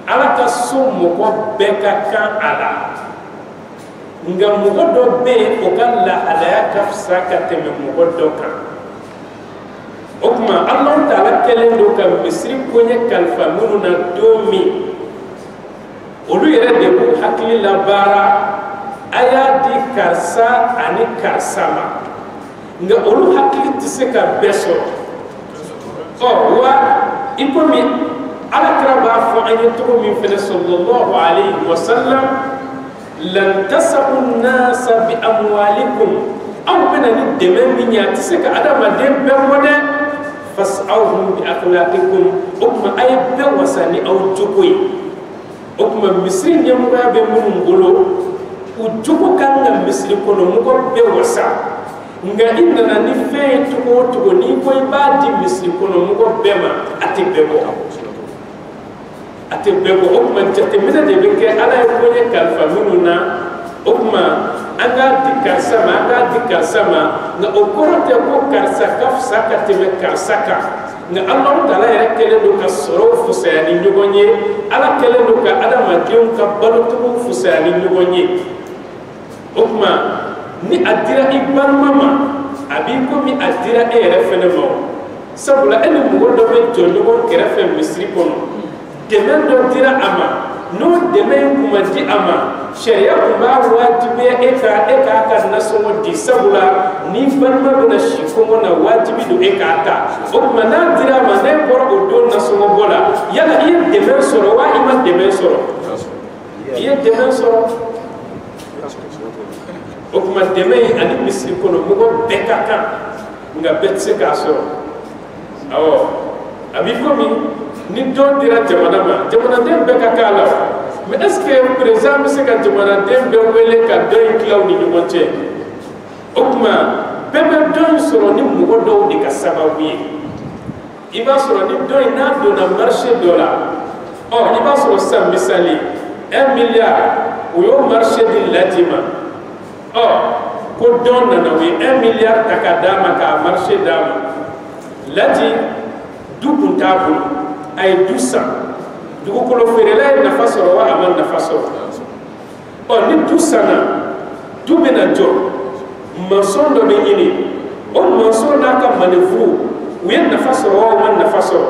ala ka so mɔgɔ bɛɛ ka kan a la nga mɔgɔ dɔ bɛ yen o ka lahalaya ka fisa ka tɛmɛ mɔgɔ dɔ kan o tuma Allahu Taala kɛlen don ka misiri koɲɛ kalifa minnu na don min olu yɛrɛ de b'u hakili labaara a y'a di karisa ani karisa ma nga olu hakili tɛ se ka bɛɛ sɔrɔ wa i komi alakira b'a fɔ an ye cogo min fɛnɛ sallallahu alayhi wa sallam lan tasabu nasa bi amwalikum aw bɛna ni dɛmɛ min ye a tɛ se ka adamaden bɛɛ bɔ dɛ fas'awhum bi akhlaqikum o tuma a ye bɛɛ wasa ni aw jogo ye o tuma misiri ɲɛmɔgɔya bɛ minnu bolo u jogo kan ka misiri kɔnɔ mɔgɔ bɛɛ wasa nga i nana ni fɛn ye cogo o cogo n'i ko i b'a di misiri kɔnɔ mɔgɔ bɛɛ ma a tɛ bɛɛ bɔ a tɛ bɛɛ bɔ o tuma jateminɛ de bɛ kɛ ala ye koɲɛ kalifa minnu na o tuma an k'a di karisa ma an k'a di karisa ma nga o kɔrɔ tɛ ko karisa ka fisa ka tɛmɛ karisa kan nga Allahu Taala yɛrɛ kɛlen don ka sɔrɔw fusaya ni ɲɔgɔn ye ala kɛlen don ka adamadenw ka balocogo fusaya ni ɲɔgɔn ye o tuma ni a dira i balima ma a b'i komi a dira e yɛrɛ fɛnɛ ma sabula e ni mɔgɔ dɔ bɛ jɔ ɲɔgɔn kɛrɛfɛ misiri kɔnɔ dɛmɛ dɔ dira a ma n'o dɛmɛ in kun ma di a ma sariya kun b'a wajibiya e k'a ka nasɔngɔ di sabula ni balima bɛna si kɔngɔ na wajibi don e k'a ta o tuma n'a dira a ma n'e bɔra o don nasɔngɔ bɔ la yala i ye dɛmɛ sɔrɔ wa i ma dɛmɛ sɔrɔ i ye dɛmɛ sɔrɔ o tuma dɛmɛ in ani misiri kɔnɔ mɔgɔ bɛɛ ka kan nka bɛɛ tɛ se k'a sɔrɔ awɔ a b'i komi ni dɔ dira jamana ma jamanaden bɛɛ ka kan la mais est ce que président bɛ se ka jamanaden bɛɛ wele ka dɔ in tila u ni ɲɔgɔn cɛ o tuma bɛɛ bɛ dɔ in sɔrɔ ni mɔgɔ dɔw de ka sababu ye i b'a sɔrɔ ni dɔ in n'a donna marché dɔ la i b'a sɔrɔ sisan misali 1 milliard o y'o marché di Ladi ma ko dɔn nana u ye 1 milliard ta ka d'a ma k'a marché d'a ma Ladi du kun t'a bolo a ye du san dugukolo feerela ye nafa sɔrɔ wa a ma nafa sɔrɔ ni du sanna du bɛna jɔ maçon dɔ bɛ ɲini o maçon n'a ka manœuvre u ye nafa sɔrɔ wa u ma nafa sɔrɔ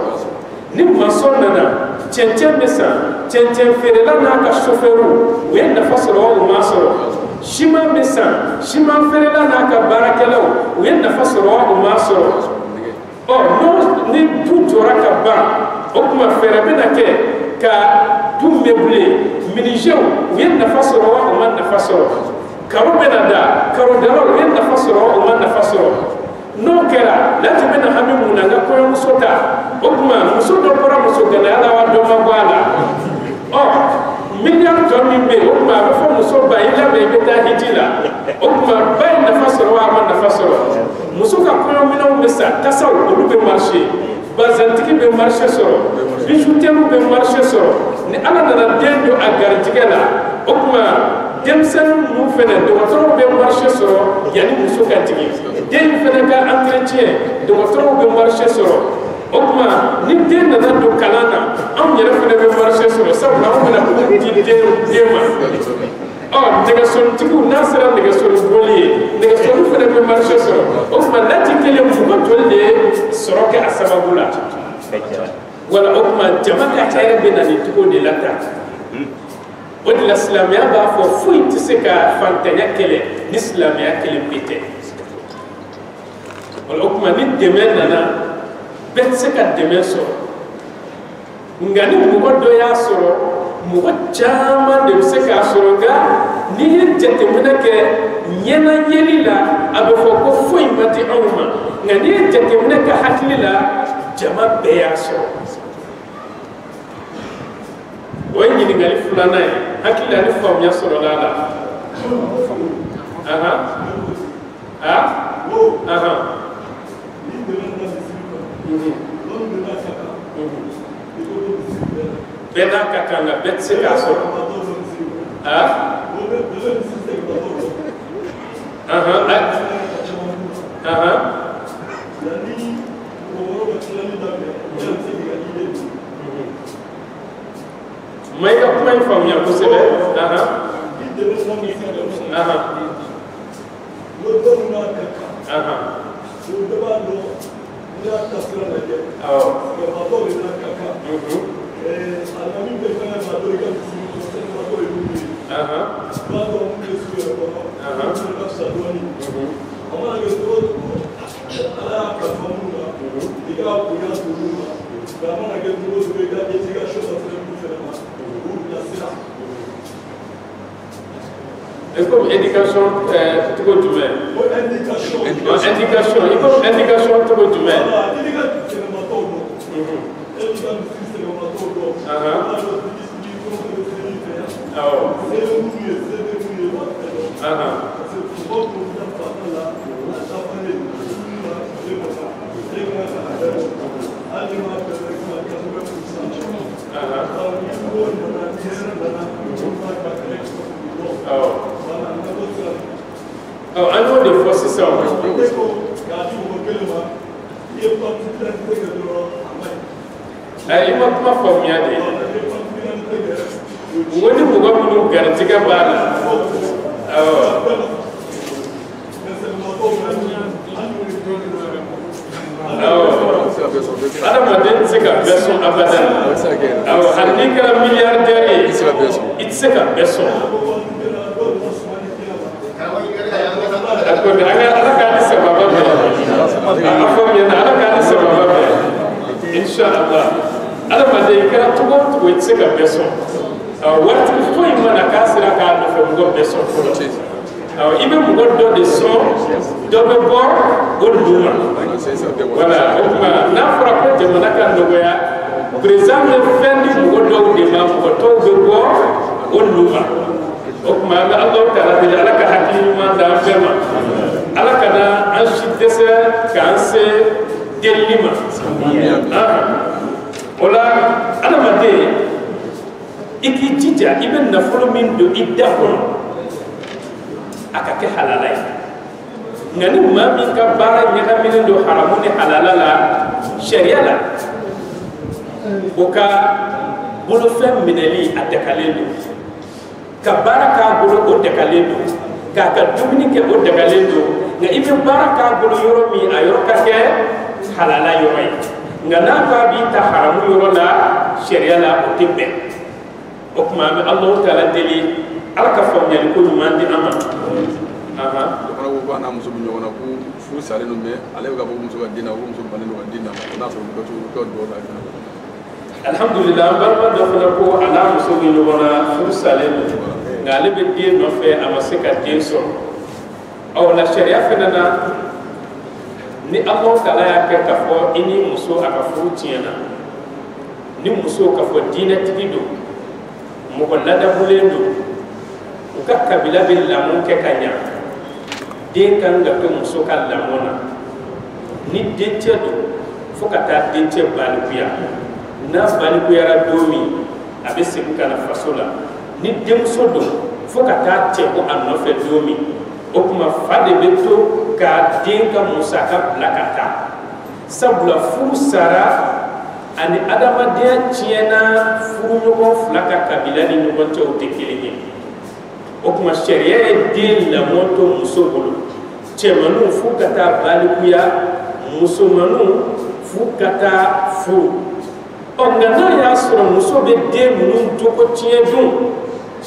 ni maçon nana cɛncɛn bɛ san cɛncɛn feerela n'a ka chauffeur u ye nafa sɔrɔ wa u ma sɔrɔ siman bɛ san siman feerela n'a ka baarakɛlaw u ye nafa sɔrɔ wa u ma sɔrɔ ni du jɔra ka ban o tuma fɛɛrɛ bɛna kɛ ka du meublé menuisiers u ye nafa sɔrɔ wa u ma nafa sɔrɔ karo bɛna da karodalaw u ye nafa sɔrɔ wa u ma nafa sɔrɔ n'o kɛra Ladi bɛna hami mun na n ka kɔɲɔmuso ta o tuma muso dɔ bɔra muso gɛlɛya la wa dɔ ma bɔ a la miliyari tɔ min bɛ yen o tuma a bɛ fɔ muso ba i labɛn i bɛ taa hiji la o tuma ba ye nafa sɔrɔ wa a ma nafa sɔrɔ muso ka kɔɲɔminɛnw bɛ sa tasaw olu bɛ marché bazɛntigi bɛ marché sɔrɔ bijutɛriw bɛ marché sɔrɔ ni ala nana den don a garijɛgɛ la o tuma denmisɛnnin ninnu fɛnɛ dɔgɔtɔrɔw bɛ marché sɔrɔ yanni muso ka jigin den in fɛnɛ ka entretien dɔgɔtɔrɔw bɛ marché sɔrɔ o tuma ni den nana don kalan na anw yɛrɛ fɛnɛ bɛ marché sɔrɔ sabula anw bɛna kun di den ma nɛgɛsɔntigiw n'a sera nɛgɛsɔnboli ye nɛgɛsɔnni fɛnɛ bɛ marché sɔrɔ o tuma Ladi kelen mɔgɔ joli de ye sɔrɔ kɛ a sababu la wala o tuma jama ka hɛrɛ bɛ na nin cogo de la tan o de la silamɛya b'a fɔ foyi tɛ se ka fantanya kɛlɛ ni silamɛya kelen pe tɛ wala o tuma ni dɛmɛ nana bɛɛ tɛ se ka dɛmɛ sɔrɔ nka ni mɔgɔ dɔ y'a sɔrɔ mɔgɔ caman de bɛ se k'a sɔrɔ nka n'i ye jateminɛ kɛ ɲɛnayɛli la a bɛ fɔ ko foyi ma di anw ma nka n'i ye jateminɛ kɛ hakili la jama bɛɛ y'a sɔrɔ o ye ɲininkali filanan ye hakili la ni faamuya sɔrɔla a la bɛɛ n'a ka kan nka bɛɛ tɛ se k'a sɔrɔ Et comme éducation, tout le monde. Indication, et comme indication, tout le monde. Oh, I know the first song. I want my family. When you go to Gartiga Bala, Adam didn't take a vessel abadan. Our Hanika milliardaire, it's a vessel. Inshallah, Adam can to go to its second vessel. What is going on a castle from God vessel for the chase? Even God do the song, double bar, good woman. Well, now for a point, Manaka nowhere, present defending what dog the man for told the war, good woman. Okuma Allah Ta'ala de alaka hakima da fema alaka na anshitese kanse delima ola alamade iki jija iben na folomin do idakon akake halalai ngani mami ka bara nyaka min do haramuni halalala sharia la boka bolo fem mineli atakalendo ka baraka bolo o dekalendo ka dumini ke o dekalendo nga ibe baraka bolo yoro mi ayo ka ke halala yoro nga na ka bi ta haramu yoro la sharia la o tibbe o kuma mi Allah Ta'ala deli alaka famnya ko mandi ama ko ko na muso bi nyona ko fu sale no me ale ga bo muso ga dina ko muso banelo ga dina na so ko do la alhamdulillah barba do ko ala muso bi nyona fu sale ngale be die no fe amaseka die so aw la sharia fenana ni Allah Ta'ala ya ke ka fo ini muso aka fu tiena ni muso ka fo dina tigido mo ko lada bulendo ka kabila bil lamun ke kanya de kan ga to muso ka lamona ni de tedo fo ka ta de te balikuya na balikuya ra domi abe se kana fasola ni demso do fo ka ta te ko anno fe domi o kuma fade beto ka denka musa ka blakata sabula fu sara ani adama de tiena fu nyugo flaka kabila ni nyugo to tekilini o kuma sharia de la moto muso bolo chemanu fu kata balikuya muso manu fu kata fu o ngana ya sura muso be de munu to ko tiedun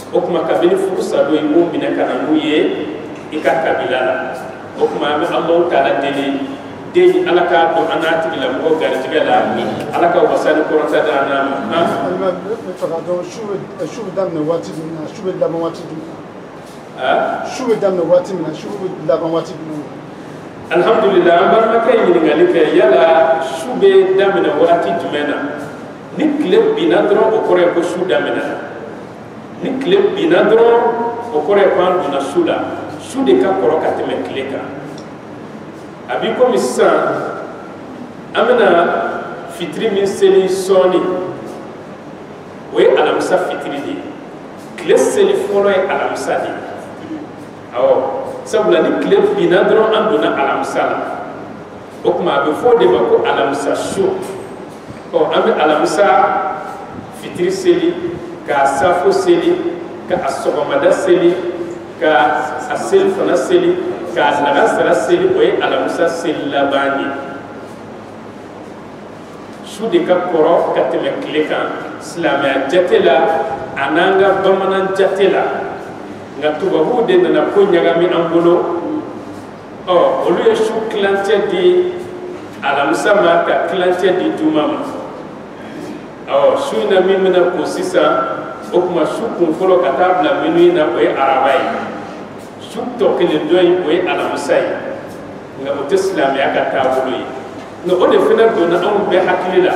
o kuma kabili furusa do ibo bina kana nuye ika kabila la o kuma mi Allah Ta'ala deli de alaka do anati ila mo gartiga la alaka wasani korata dana ha faka do shuwe damne wati na shuwe dama wati du shuwe damne wati na shuwe dama wati du alhamdulillah barma kay ni ngalika yala shuwe damne wati jumena ni kleb binadro o kore ko shu damena ni kleb binadro o kore pan duna shuda shude ka koro kateme kleka abi ko misa amena fitri min seli soni we alamsa fitri di kles seli folo e alamsa di awo sabula ni kleb binadro anduna alamsa o kuma be fo de ba ko alamsa shu ko ambe alamsa fitri seli ka safo seli ka asobamada seli ka asel fana seli ka laga sara seli o ye alamisa seli laban ye su de ka kɔrɔ ka tɛmɛ tile kan silamɛya jate la a n'an ka bamanan jate la nka tubabuw de nana ko ɲagami an bolo olu ye su kilancɛ di alamisa ma ka kilancɛ di juma ma su in na min bɛna ko sisan o kuma su kun fɔlɔ ka taa bila minuit na o ye araba ye su tɔ kelen dɔ in o ye alamisa ye nka o tɛ silamɛya ka taabolo ye nka o de fana donna anw bɛɛ hakili la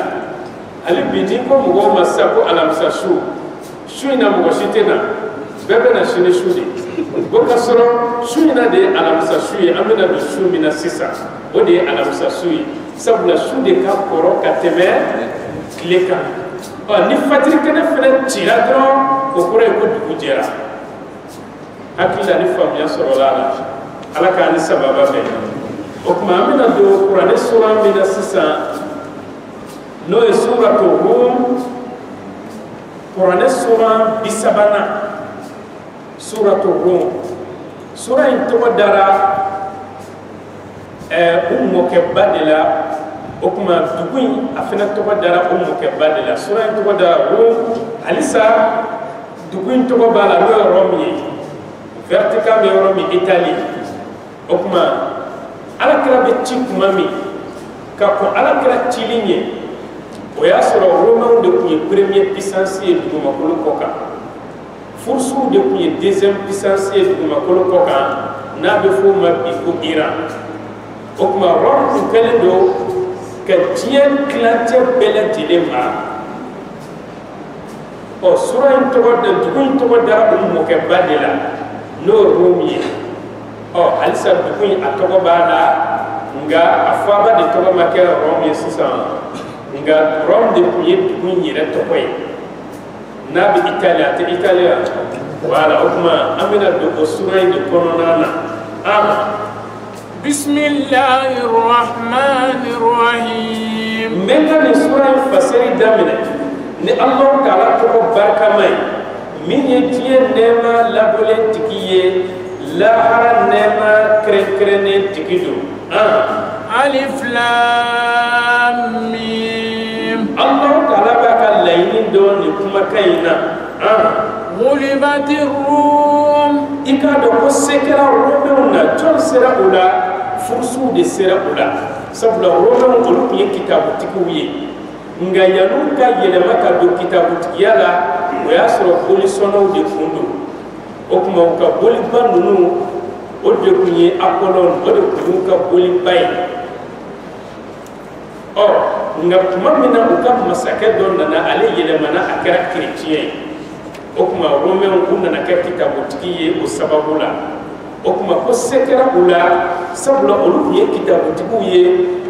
hali bi n'i ko mɔgɔw ma sisan ko alamisa su in na mɔgɔ si tɛ na bɛɛ bɛ na sini su de o ka sɔrɔ su in na de ye alamisa su ye an bɛna don su min na sisan o de ye alamisa su ye sabula su de ka kɔrɔ ka tɛmɛ tile kan ni fajiri kɛnɛ fana cira dɔrɔn o kɔrɔ ye ko dugu jɛra hakili la ni faamuya sɔrɔla a la ala k'an ni sababa bɛn o tuma an bɛna don kuranɛ sura min na sisan n'o ye suratu Rum kuranɛ sura 30 suratu Rum sura in tɔgɔ dara u mɔkɛba de la o kuma dugu in a fana tɔgɔ dara o mɔkɛba de la sura in tɔgɔ dara Rum halisa dugu in tɔgɔ b'a la n'o ye Rome ye Vatican bɛ yɔrɔ min Italie o kuma alakira bɛ ci kuma min ka kɔn alakira cili ɲɛ o y'a sɔrɔ Romains de tun ye premier puissance ye dugumakolo kɔ kan furusiw de tun ye deuxième puissance ye dugumakolo kɔ kan n'a bɛ f'o ma bi ko Iran o kuma Rome tun kɛlen don ka diɲɛ kilancɛ bɛɛ lajɛlen mara sura in tɔgɔ da dugu in tɔgɔ dara o mɔkɛba de la n'o ye Rome ye halisa dugu in a tɔgɔ b'a la nka a faaba de tɔgɔ ma kɛ Rome ye sisan nka Rome de tun ye dugu in yɛrɛ tɔgɔ ye n'a bɛ Italie a tɛ Italie wa voilà o kuma an bɛna don o sura in de kɔnɔna na Bismillahir Rahmanir Rahim. Maintenant ni sura in fasiri daminɛ ni Allah Taala tɔgɔ barikama ye min ye diɲɛ nɛɛma labɔlen tigi ye lahara nɛɛma kɛrɛnkɛrɛnnen tigi don Alif Lam Mim. Allah Taala b'a ka laɲini dɔn nin kumakan in na Ghulibatir Rum. I k'a dɔn ko se kɛra Romains na jɔn sera o la furusiw de sera o la sabula Romains olu tun ye kitabutigiw ye nka yan'u ka yɛlɛma ka don kitabutigiya la o y'a sɔrɔ bolisɔnnaw de tun don o tuma u ka boliba ninnu o de tun ye Apollon o de tun y'u ka boliba ye nka tuma min na u ka masakɛ dɔ nana ale yɛlɛmana a kɛra kerecɛn ye o tuma Romains u nana kɛ kitabutigi ye o sababu la o tuma ko se kɛra u la sabula olu tun ye kitabutigiw ye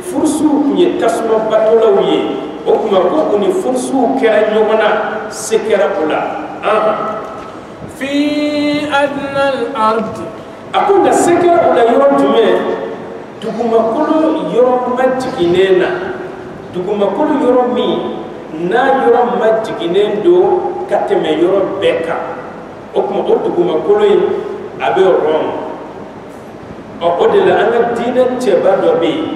furusiw tun ye tasuma batolaw ye o tuma ko u ni furusiw kɛra ɲɔgɔn na se kɛra u la Fi adnal ard. a ko nka se kɛra u la yɔrɔ jumɛn dugumakolo yɔrɔ majiginnen na dugumakolo yɔrɔ min n'a yɔrɔ majiginnen don ka tɛmɛ yɔrɔ bɛɛ kan o tuma o dugumakolo in a bɛ Rome o de la an ka diinɛ cɛba dɔ bɛ yen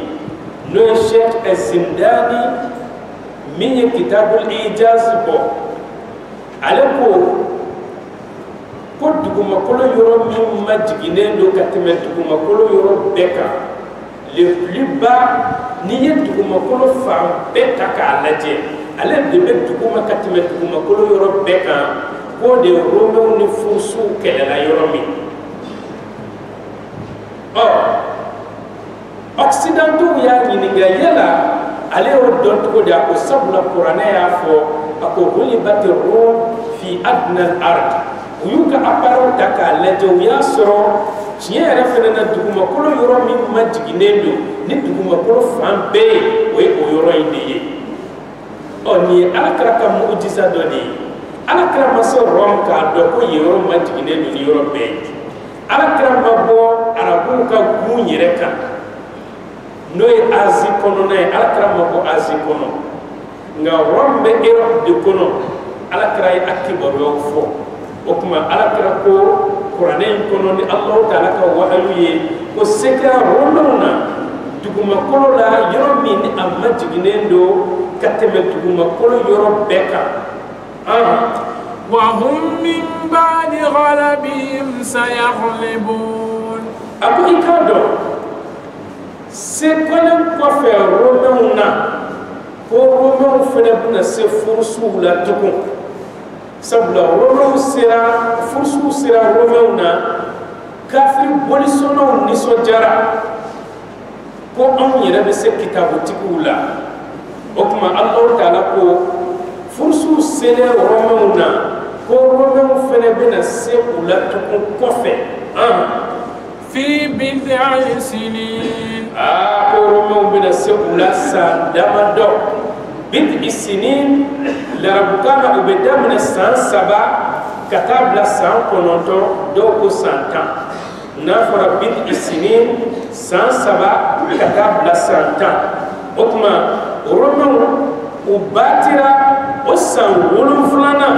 n'o ye Sheikh Zindani min ye Kitabul Ijaz bɔ ale ko dugumakolo yɔrɔ min majiginnen don ka tɛmɛ dugumakolo yɔrɔ bɛɛ kan le plus bas n'i ye dugumakolo fan bɛɛ ta k'a lajɛ ale de bɛ duguma ka tɛmɛ dugumakolo yɔrɔ bɛɛ kan k'o de ye Romains ni furusiw kɛlɛla yɔrɔ min Occidentaux y'a ɲininka yala ale y'o dɔn cogo di a ko sabula kuranɛ y'a fɔ a ko ghulibatir Rum fi adnal ard u y'u ka appareil ta k'a lajɛ u y'a sɔrɔ tiɲɛ yɛrɛ fana na dugumakolo yɔrɔ min majiginnen don ni dugumakolo fan bɛɛ ye o ye o yɔrɔ in de ye nin ye Alakira ka mujiza dɔ de ye Alakira ma se Rome k'a dɔn ko yen yɔrɔ majiginnen don ni yɔrɔ bɛɛ ye Alakira ma bɔ arabuw ka gun yɛrɛ kan n'o ye Asie kɔnɔna ye Alakira ma bɔ Asie kɔnɔ nka Rome bɛ Europe de kɔnɔ Alakira ye a kibaruyaw fɔ o tuma Alakira ko Qur'anin kono ni Allah ta'ala ka wahyu ye ko seka romona duguma kolo la yoro min ni amma jiginendo kateme duguma kolo yoro beka وهم من بعد غلبهم سيغلبون أبو إكادو سيكون كوفي رومونا رومو فنبنا سفرسو لا تكون سبلا رومو سيرا فرسو سيرا رومونا كافر بوليسونو نسو جارا كو أمي ربسي كتابو تكولا وكما الله تعالى كو فرسو سيرا رومونا كو رومو فنبنا سيكو لا تكون كوفي في بضع سنين رومو بنا سيكو لا سادما بضع سنين لربكانا وبدا من السان سبا كتاب لا سان كونونتو دوكو سانتا نافر بضع سنين سان سبا كتاب لا سانتا وكما رومو وباترا وسان ولو فلانا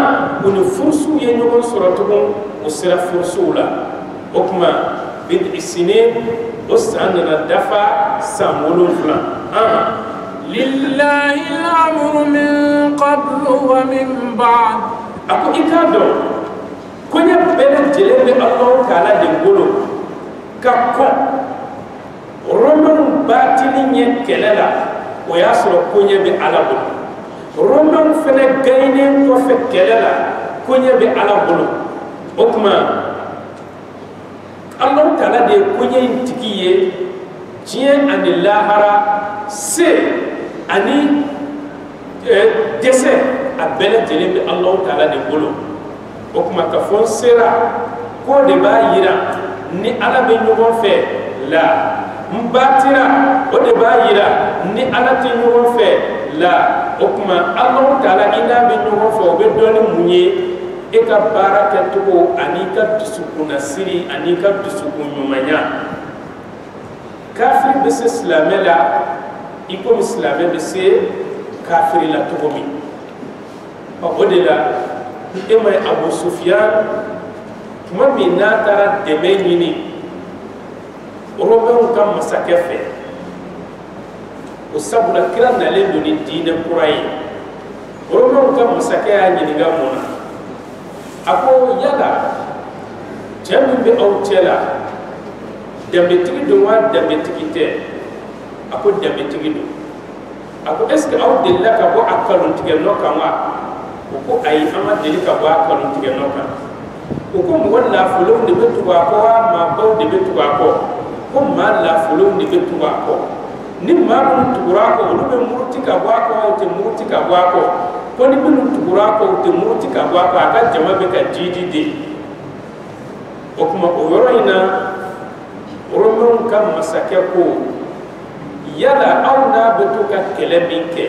ونفرسو ينيون سورتهم وسرا فرسو لا وكما بضع سنين وسان ندفع سان ولو فلانا لله الأمر من قبل ومن بعد أكو إكادو كونيا بلد جلبي الله تعالى دنقلو كاكو رومن باتلين يكللا وياسر كونيا بألابو رومن فنه غينين وفك كللا كونيا بألابو وكما الله تعالى دي كونيا ينتكيه جين أن الله سي ani dese a bele jele bi Allah ta'ala de bolo o kuma ka fon sera ko de ba yira ni ala be ñogon fe la mbatira o de ba yira ni ala te ñogon fe la o kuma Allah ta'ala ina be ñogon fe o be doni munye e ka baraka to ani ka dusukuna siri ani ka dusukun nyumanya kafir bese islamela iko misilame be se kafiri la togomi o de la e may Abu Sufyan tuma min na tara deme ɲini romain ka masakɛ fɛ o sabula kira nalen do ni diinɛ kura ye romain ka masakɛ y'a ɲininka mun na a ko yala cɛ min bɛ aw cɛ la danbetigi don wa danbetigi tɛ a ko danbetigi don a ko est ce que aw delila ka bɔ a kalontigɛ nɔ kan wa o ko ayi an ma deli ka bɔ a kalontigɛ nɔ kan o ko mɔgɔ nafolow de bɛ tugu a kɔ wa maabaw de bɛ tugu a kɔ ko maa nafolow de bɛ tugu a kɔ ni maa minnu tugura a kɔ olu bɛ muruti ka bɔ a kɔ o tɛ muruti ka bɔ a kɔ ko ni minnu tugura a kɔ o tɛ muruti ka bɔ a kɔ a ka jama bɛ ka diidi de o kuma o yɔrɔ in na romain ka masakɛ ko yala aw n'a bɛ to ka kɛlɛ min kɛ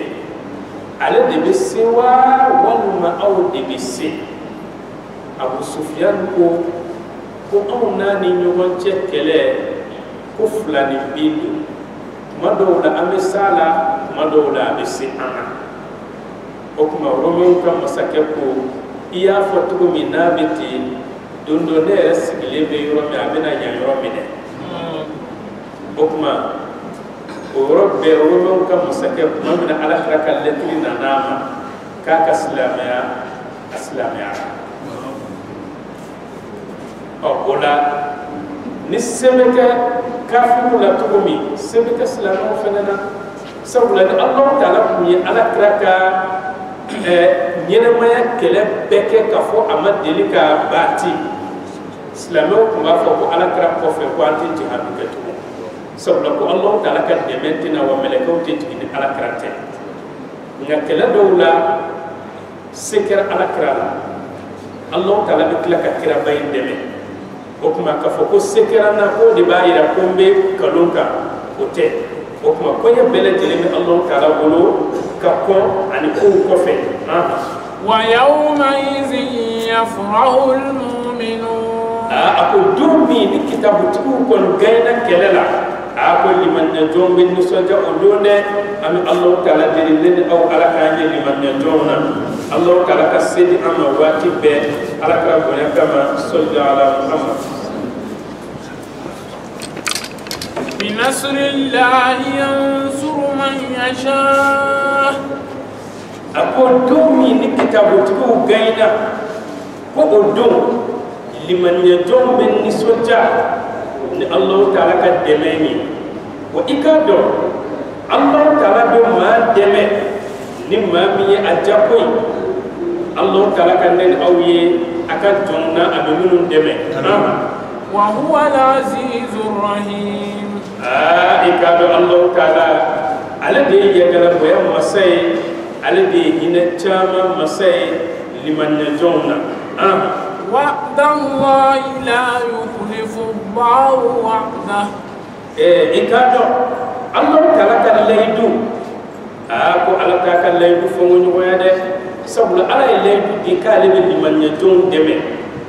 ale de bɛ se wa walima aw de bɛ se Abu Sufyan ko aw n'a ni ɲɔgɔn cɛ kɛlɛ ko fila ni bin don tuma dɔw la an bɛ s'a la tuma dɔw la a bɛ se an na o kuma romain ka masakɛ ko i y'a fɔ cogo min n'a bɛ ten don dɔ ne yɛrɛ sigilen bɛ yɔrɔ min a bɛna yan yɔrɔ minɛ o kuma o yɔrɔ bɛɛ romain ka masakɛ tuma min na Alakira ka lɛtiri nana a ma k'a ka silamɛya a silamɛyara o la ni sɛbɛ kɛ kafiru la cogo min sɛbɛ kɛ silamɛw fana na sabula ni Alahu Taala kun ye Alakira ka ɲɛnɛmaya kɛlɛ bɛɛ kɛ k'a fɔ a ma deli ka baati silamɛw kun b'a fɔ ko Alakira kɔfɛ ko an tɛ jihadi kɛ tugun sabula ko Alahu Taala ka dɛmɛ tɛna wa mɛlɛkɛw tɛ jigin ni Alakira tɛ nka kɛlɛ dɔw la se kɛra Alakira la Alahu Taala bɛ tila ka kiraba in dɛmɛ o kuma k'a fɔ ko se kɛra n na k'o de b'a yira ko n bɛ nkalon kan o tɛ o kuma koɲɛ bɛɛ lajɛlen bɛ Alahu Taala bolo ka kɔn ani kow kɔfɛ ويومئذ يفرح المؤمنون a ko don min ni kitabutigiw kɔni gɛnna kɛlɛ la a ko limaniɲɛjɔnw bɛ nisɔndiya o don dɛ an bɛ Alahu Taala deli ne ni aw Ala k'an ye limaniɲɛjɔnw na الله تعالى كسيد أما واتي بين على كربنا كما صلى على محمد. بنصر الله ينصر من يشاء. أقول دومي نكتب تقول جينا وأدوم لمن يجوم من نسوجا الله تعالى كدمني وإكادو الله تعالى بما دمه نما مي أجابوي الله تعالى كنن أوي أكاد جمنا أبمنون دمه وهو العزيز الرحيم. إكادو الله تعالى على دي يجعل بيا مساي على دي هنا تاما مساي لمن يجومنا. وعد الله لا يخلف الله وعده. إكادو الله تعالى كان ليدو أكو الله تعالى كان ليدو فمن ويده سبلا على ليدو إكالي لمن يجوم دمه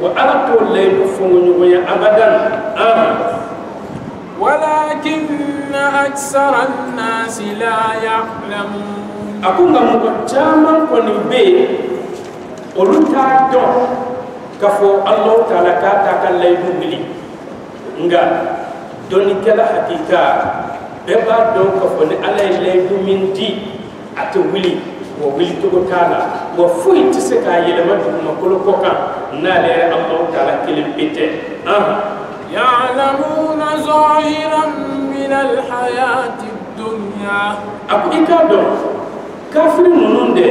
وعلى طول ليدو فمن ويا أبدا. ولكن أكثر الناس لا يعلمون. أكو نمو جامع كونيبي ولوتا دون كفو الله تعالى كان ليدو بلي nga doni kala hakika beba do ko foni alay leydu min di ate wili wo wili to kala wo fuy tise ka yele ma dum ko ko kan na le Allah taala kilim bite ya'lamuna zahiran min al-hayati ad-dunya. Aku ikado kafir nunde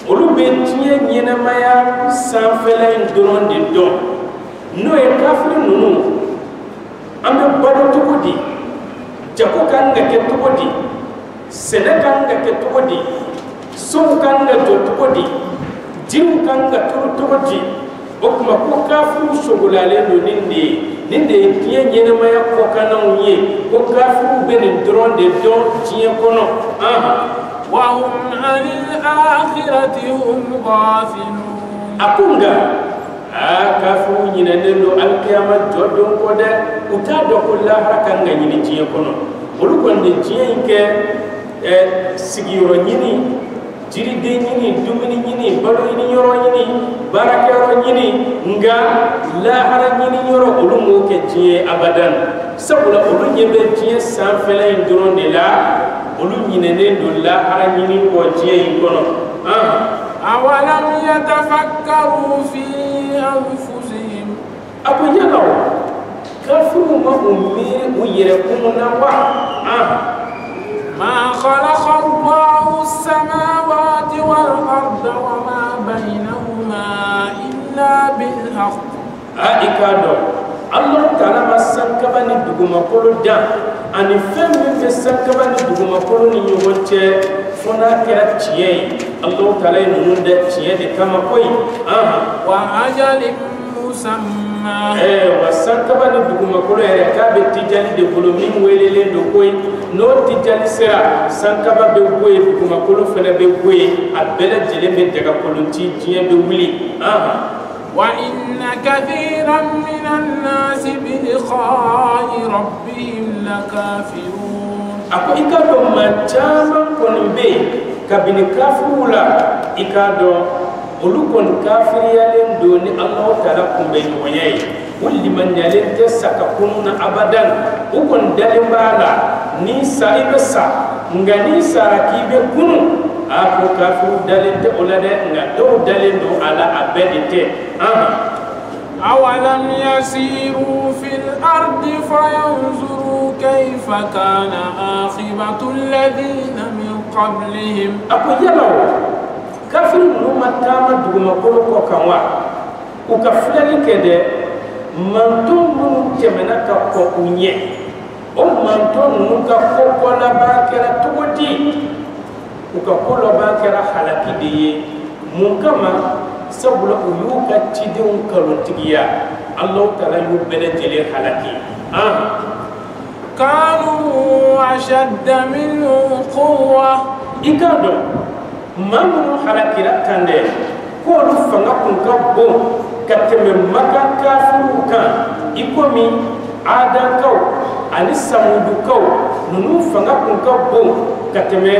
olu be tiye nyena maya sanfela ndoron de don no e kafir nunu ambe bado tugudi jako kanga ke tugudi sene kanga ke tugudi so kanga to tugudi jiw kanga tugudi okuma ko kafiru sogolale no ninde tiye nyene maya ko kanan ye ko kafiru benin drone de don tiye kono wa hum anil akhirati hum ghafilun. Akunga kafiru nyina nendo alqiyama jodon ko de uta do ko la haraka ngani tiye kono olu konde tiye ke sigiro nyini jiri de nyini dumini nyini balo nyini yoro nyini baraka yoro nyini nga la hara nyini yoro olu mo ke tiye abadan sabula olu nyebe tiye sanfela indron de la olu nyine nendo la hara nyini ko tiye kono awalam yatafakkaru fi anfusihim. Aku nyalaw kafiru ma ummi uyere kumuna wa ما خلق الله السماوات والأرض وما بينهما إلا بالحق. إكادو الله تعالى ما سنكبني دعوما كلو دام أني فهم في سنكبني دعوما كلو نيوانته فنا كرا تيجي الله تعالى نونده تيجي كما كوي وأجل مسمى. wasankabani duguma kolo yɛrɛ k'a bɛ tijali de bolo min welelen do koyi n'o tijali sera sankaba bɛ bɔ yen duguma kolo fana bɛ bɔ yen a bɛɛ lajɛlen bɛ daga kolonci diɲɛ bɛ wuli. وإن كثيرا من الناس بلقاء ربهم لكافرون. Ako ikado macam konbe kabini kafirula ikado olu kon kafiriyalen do ni Allah taala kumbe nyoyai wulli man yalen te saka kununa abadan ukon dalimbala ni saibasa ngani sarakibe kunu ako kafiru dalente olade nga do dalendo ala abedite أولم يسيروا في الأرض فينظروا كيف كان عاقبة الذين من قبلهم. أكو يلو كافر نوما تاما دوما كولو كوكاوا وكفلني كده مانتون نو تمنا كاكو أونيه أو مانتون نو كاكو كولا باكرا تودي وكاكولا باكرا حلاكي دي مكما sabula uyu ka tidin kalontigiya Allah taala yu bele jele halaki kanu ashadda minhu quwwa ikado mamu halakira tande ko lu fanga kun ka bo kateme maka kafiru kan ikomi adan kaw ani samudu kaw nunu fanga kun ka bo kateme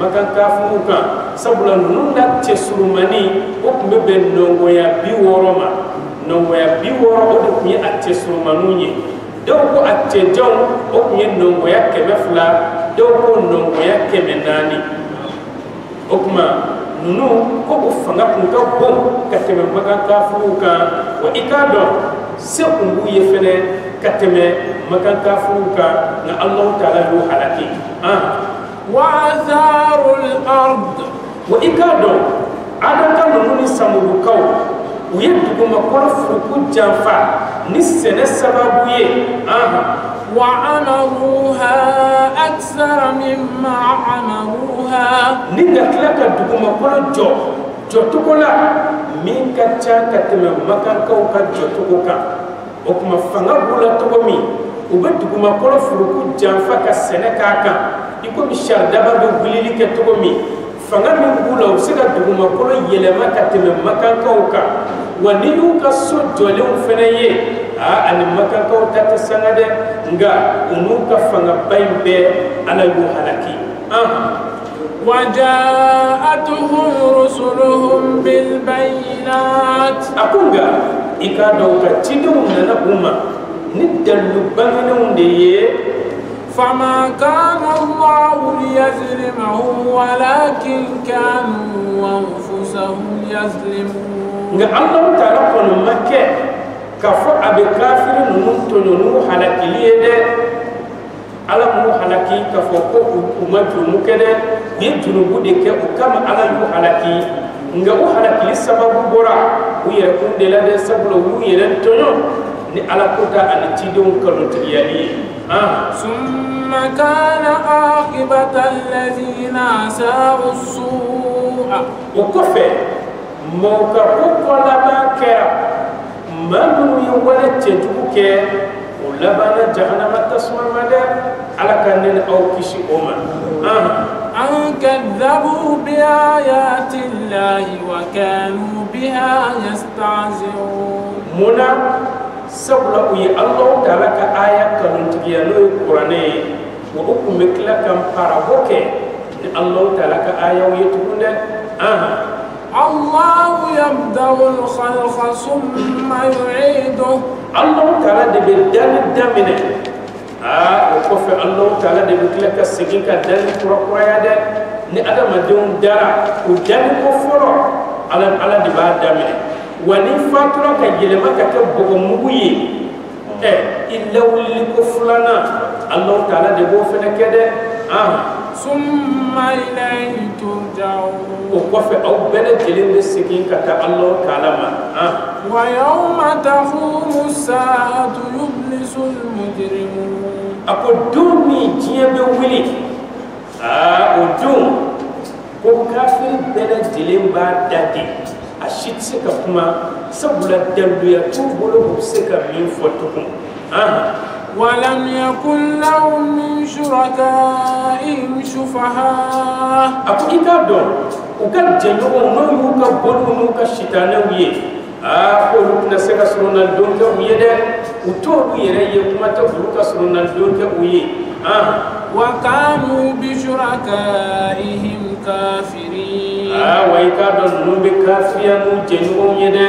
makan kafu kan sabula nunda tesurumani o kumbe ben nongoya biworoma nongoya biworo o de kunye atesurumanunye do ko attejon o kunye nongoya kemefla do ko nongoya kemenani o kuma nunu ko o fanga kun ka bon ka teme makan kafu kan wa ikado se kungu yefene ka teme makan kafu kan na Allah taala yo halaki وآثار الأرض وإكادو أنا كان نوني سامولوكاو ويدكم أقول فرقو جانفا نسنا سبابوي وعمروها أكثر مما عمروها نيجات لك دكم أقول جو تقولا مين كتشا كتم مكان كاو كجو تقوكا وكما فنا بولا تقومي وبدكم أقول فرقو جانفا كسنة كاكا iko mi shardaba do gulili ke to mi fanga mi bula o sega duguma ko yelema ka teme makan kauka wani yu ka so jole o feneye ani makan kau tata sangade nga unu ka fanga baimbe ala yu halaki وجاءتهم رسلهم بالبينات akunga ikado ka tidum na umma nidallu bangana unde فما كان الله ليظلمهم ولكن كانوا أنفسهم يظلمون الله تعالى قال مكة كفر أبي كافر نمتنو حلقي ده على مو حلقي كفر أمة مكة يجنو بدك وكم على مو حلقي nga o halaki sababu bora wiye kun de la de sablo wiye tono ni ala kota an tidon kalon tiyali ثم كان عاقبة الذين أساءوا السوء وكفى موكا ولا ما كرا ما من يولد تجوك ولا بنا جهنم تسمع مدى على كنن أو كشي أن كذبوا بآيات الله وكانوا بها يستعزئون منا sabula uyi Allah taala ka aya kanun tigiya no Qur'ane wa ukum mikla kam paraboke ni Allah taala ka aya uyi tukunde الله يبدأ الخلق ثم يعيده Allah taala de bedani damine ko fe Allah taala de mikla ka sigin ka dal qur'aya de ni adama dum dara ko dal ko foro ala de ba damine wani fatura ka yelema ka ke bogo muguye illa wulli ko fulana Allah taala de bo fene kede summa ilayhi turja'un o ko fe aw bele jelen de sikin ka ta Allah taala ma wa yawma taqumu as-sa'atu yublisu al-mujrimun ako dumi jiebe wuli o dum ko kafir bele jelen ba dadi ashit seka kuma sabula daluya tubolo seka min fotukum ولم يكن لهم من شركائهم شفعاء ako ikado uka jenyo no yuka bolu no ka shitana wiye ko lukna seka sunna donka wiye de uto yere ye kuma ta buruka sunna donka wiye وكانوا بشركائهم كافرين ويكادو نوبي كافيا نو جنو يده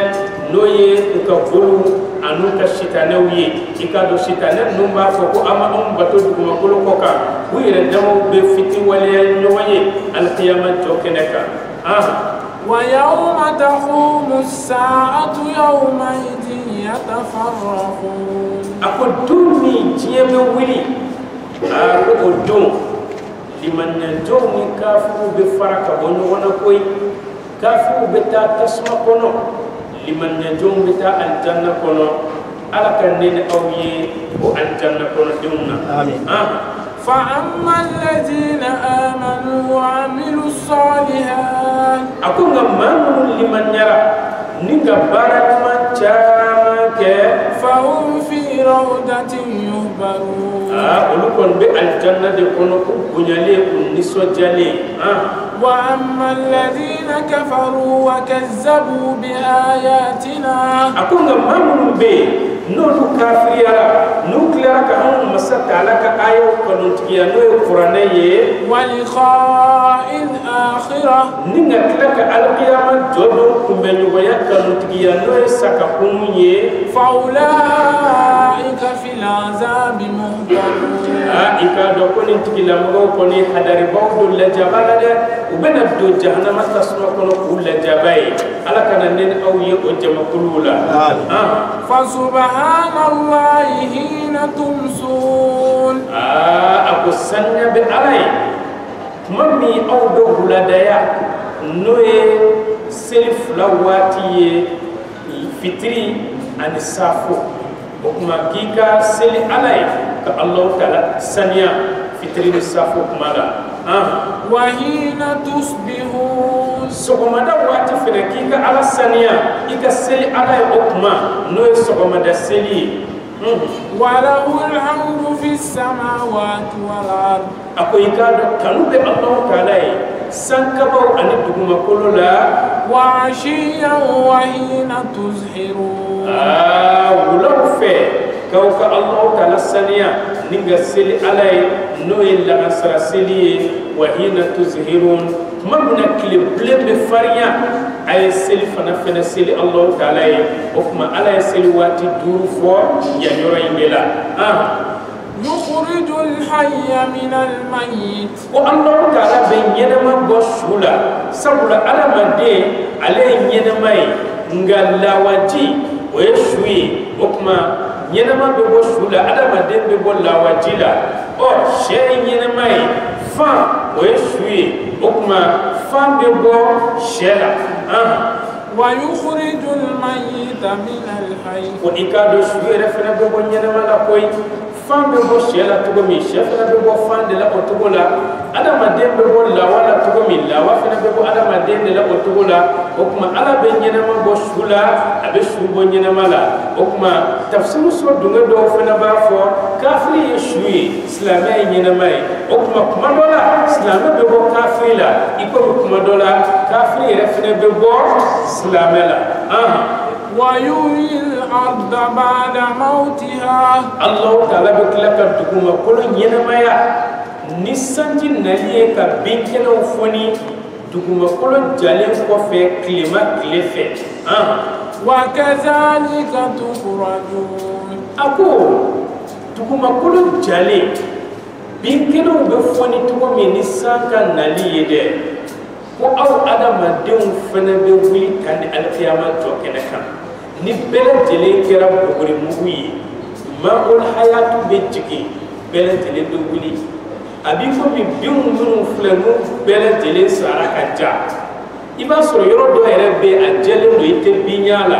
نويه كفولو anu ka shitane wiye ikado shitane numba foko ama bato duguma kolo koka wire damo be fiti wale nyoye al qiyamah jokeneka ويوم تقوم الساعة يومئذ يتفرقون ako dumi jiebe wili ko dum liman nanjo ni kafu be faraka bonyo wana koy kafu be ta tasma kono liman nanjo be ta aljanna kono ala kan ne awiye o aljanna kono dumna amin فأما الذين آمنوا وعملوا الصالحات أكون غمان لمن يرى نكبرت ما جاك فهم في روضة يهبرون ولكن بالجنة يكونوا بنيالي ونسوا جالي وأما الذين كفروا وكذبوا بآياتنا أكون غمان بي نو كافر يرى نو كلارك هم masa taala ka ayo kanuntigiya no ye qur'ane ye ولقاء الآخرة ninga tilaka alqiyama jodo kumbe nyugoya kanuntigiya no ye saka kunu ye فأولئك في العذاب مهضرون ika do koni tigila mo koni hadari bawdo la jabala de ubena do jahannama tasma kono kulla jabai ala kana nen aw ye o jama kulula فسبحان الله حين تمسون ako sanya be alay mami aw do buladaya noye self lawati fitri an safo okuma kika seli alay ka Allah taala sanya fitri safo kumala wa hina tusbihun sogomada wati fene kika ala sanya ika seli alay okuma noye sogomada seli وله الحمد في السماوات والأرض أكويكاد كانوا الله تعالى سانكبوا أن تقوم كلها وعشيا وحين تزهرون ولو في كوك الله تعالى سنيا نغسل علي نوي لغسر سلي وحين تزهرون ما بنا كلي بلم بفريا أي سلي فنفنا سلي الله تعالى وكما على سلي واتي دور فور ينورين بلا يخرج الحي من الميت والله تعالى بين ينما بشولا سبلا على مدي عليه ينماي ngalla waji ويشوي وكما ينما بشولا على مدي بولا وجلا او شيء ينماي فان ويشوي وكما فان بو شلا ويخرج الميت من الحي وإكادو شوي رفنا بو ينما لا كوي fan be bo shela tugo mi shefna be bo fan de la otugola adama dem be bo la wala tugo mi la wa fena be bo adama dem de la otugola okuma ala be nyena ma bo shula abe shu bo nyena mala okuma tafsiru so dunga do fena ba fo kafiri yeshui islamay nyena mai okuma kuma dola islamay be bo kafiri la iko kuma dola kafiri refna be bo islamela ويحيي الأرض بعد موتها الله تعالى بكلك تقوم كل ينمايا نسنجي نليه كبينكنا وفني تقوم كل جالين كوفي كلمة كلفة وكذلك تخرجون أقول تقوم كل جالين بينكنا وبفني تقوم نسانك نليه ده ko aw adama dew fana be wuli kan alqiyama to kenaka ni bele jele kera buguri muyi ma ul hayatu be jigi bele jele do wuli abi ko bi bium munu flenu bele jele saraka ja iba soro yoro do ere be a jele do ite binyala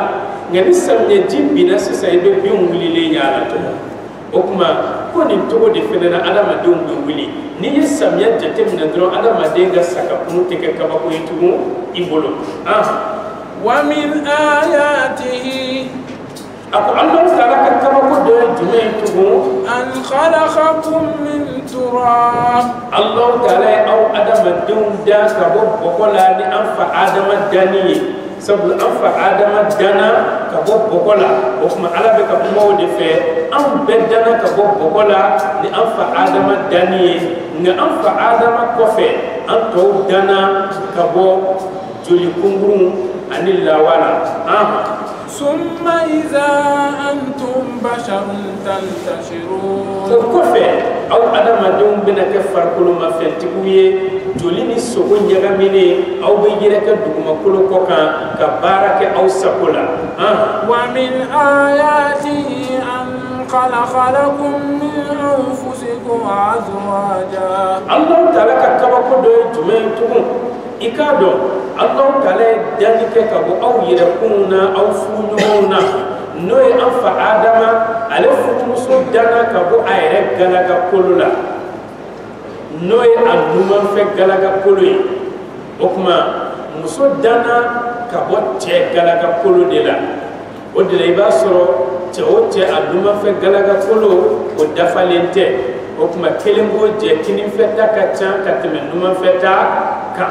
ngani samne jibbina sisa be bium wuli le nyala to okuma ko ni togo de fenena adama dew be wuli ni yesamya jate mina dron adama denga saka kunu teke kaba ko yitugo ibolo wa min ayatihi ako Allah taala ka kaba ko do jume yitugo an khalaqakum min turab Allah taala aw adama dunda ka bo bokola ni anfa adama dani sabu anfa adama dana ka bo bokola o kuma ala be ka mo de fe am bedana ka bo bokola ni anfa adama dani nga anfa adama kofe anto dana ka bo joli kunguru anilla wala summa iza antum basharun tantashirun kofe aw adama dum bina ka farkulu ma fentikuye joli ni sogo nyaga mine aw be yire ka duguma kulo ko kan ka barake aw sakola wa min ayatihi an khalaqa lakum min anfusikum azwaja Allah taala ka kaba ko do jume tugun ikado Allah taala danike ka bo aw yire kunna aw funyona noy anfa adama ale futu so dana ka bo ayre galaga kolula noy anuma fe galaga koloy okuma muso dana ka bo che galaga kolo de la o de la iba soro che o che anuma fe galaga kolo o dafalente okuma kelembo je kinin feta ka chan ka teme numa feta ka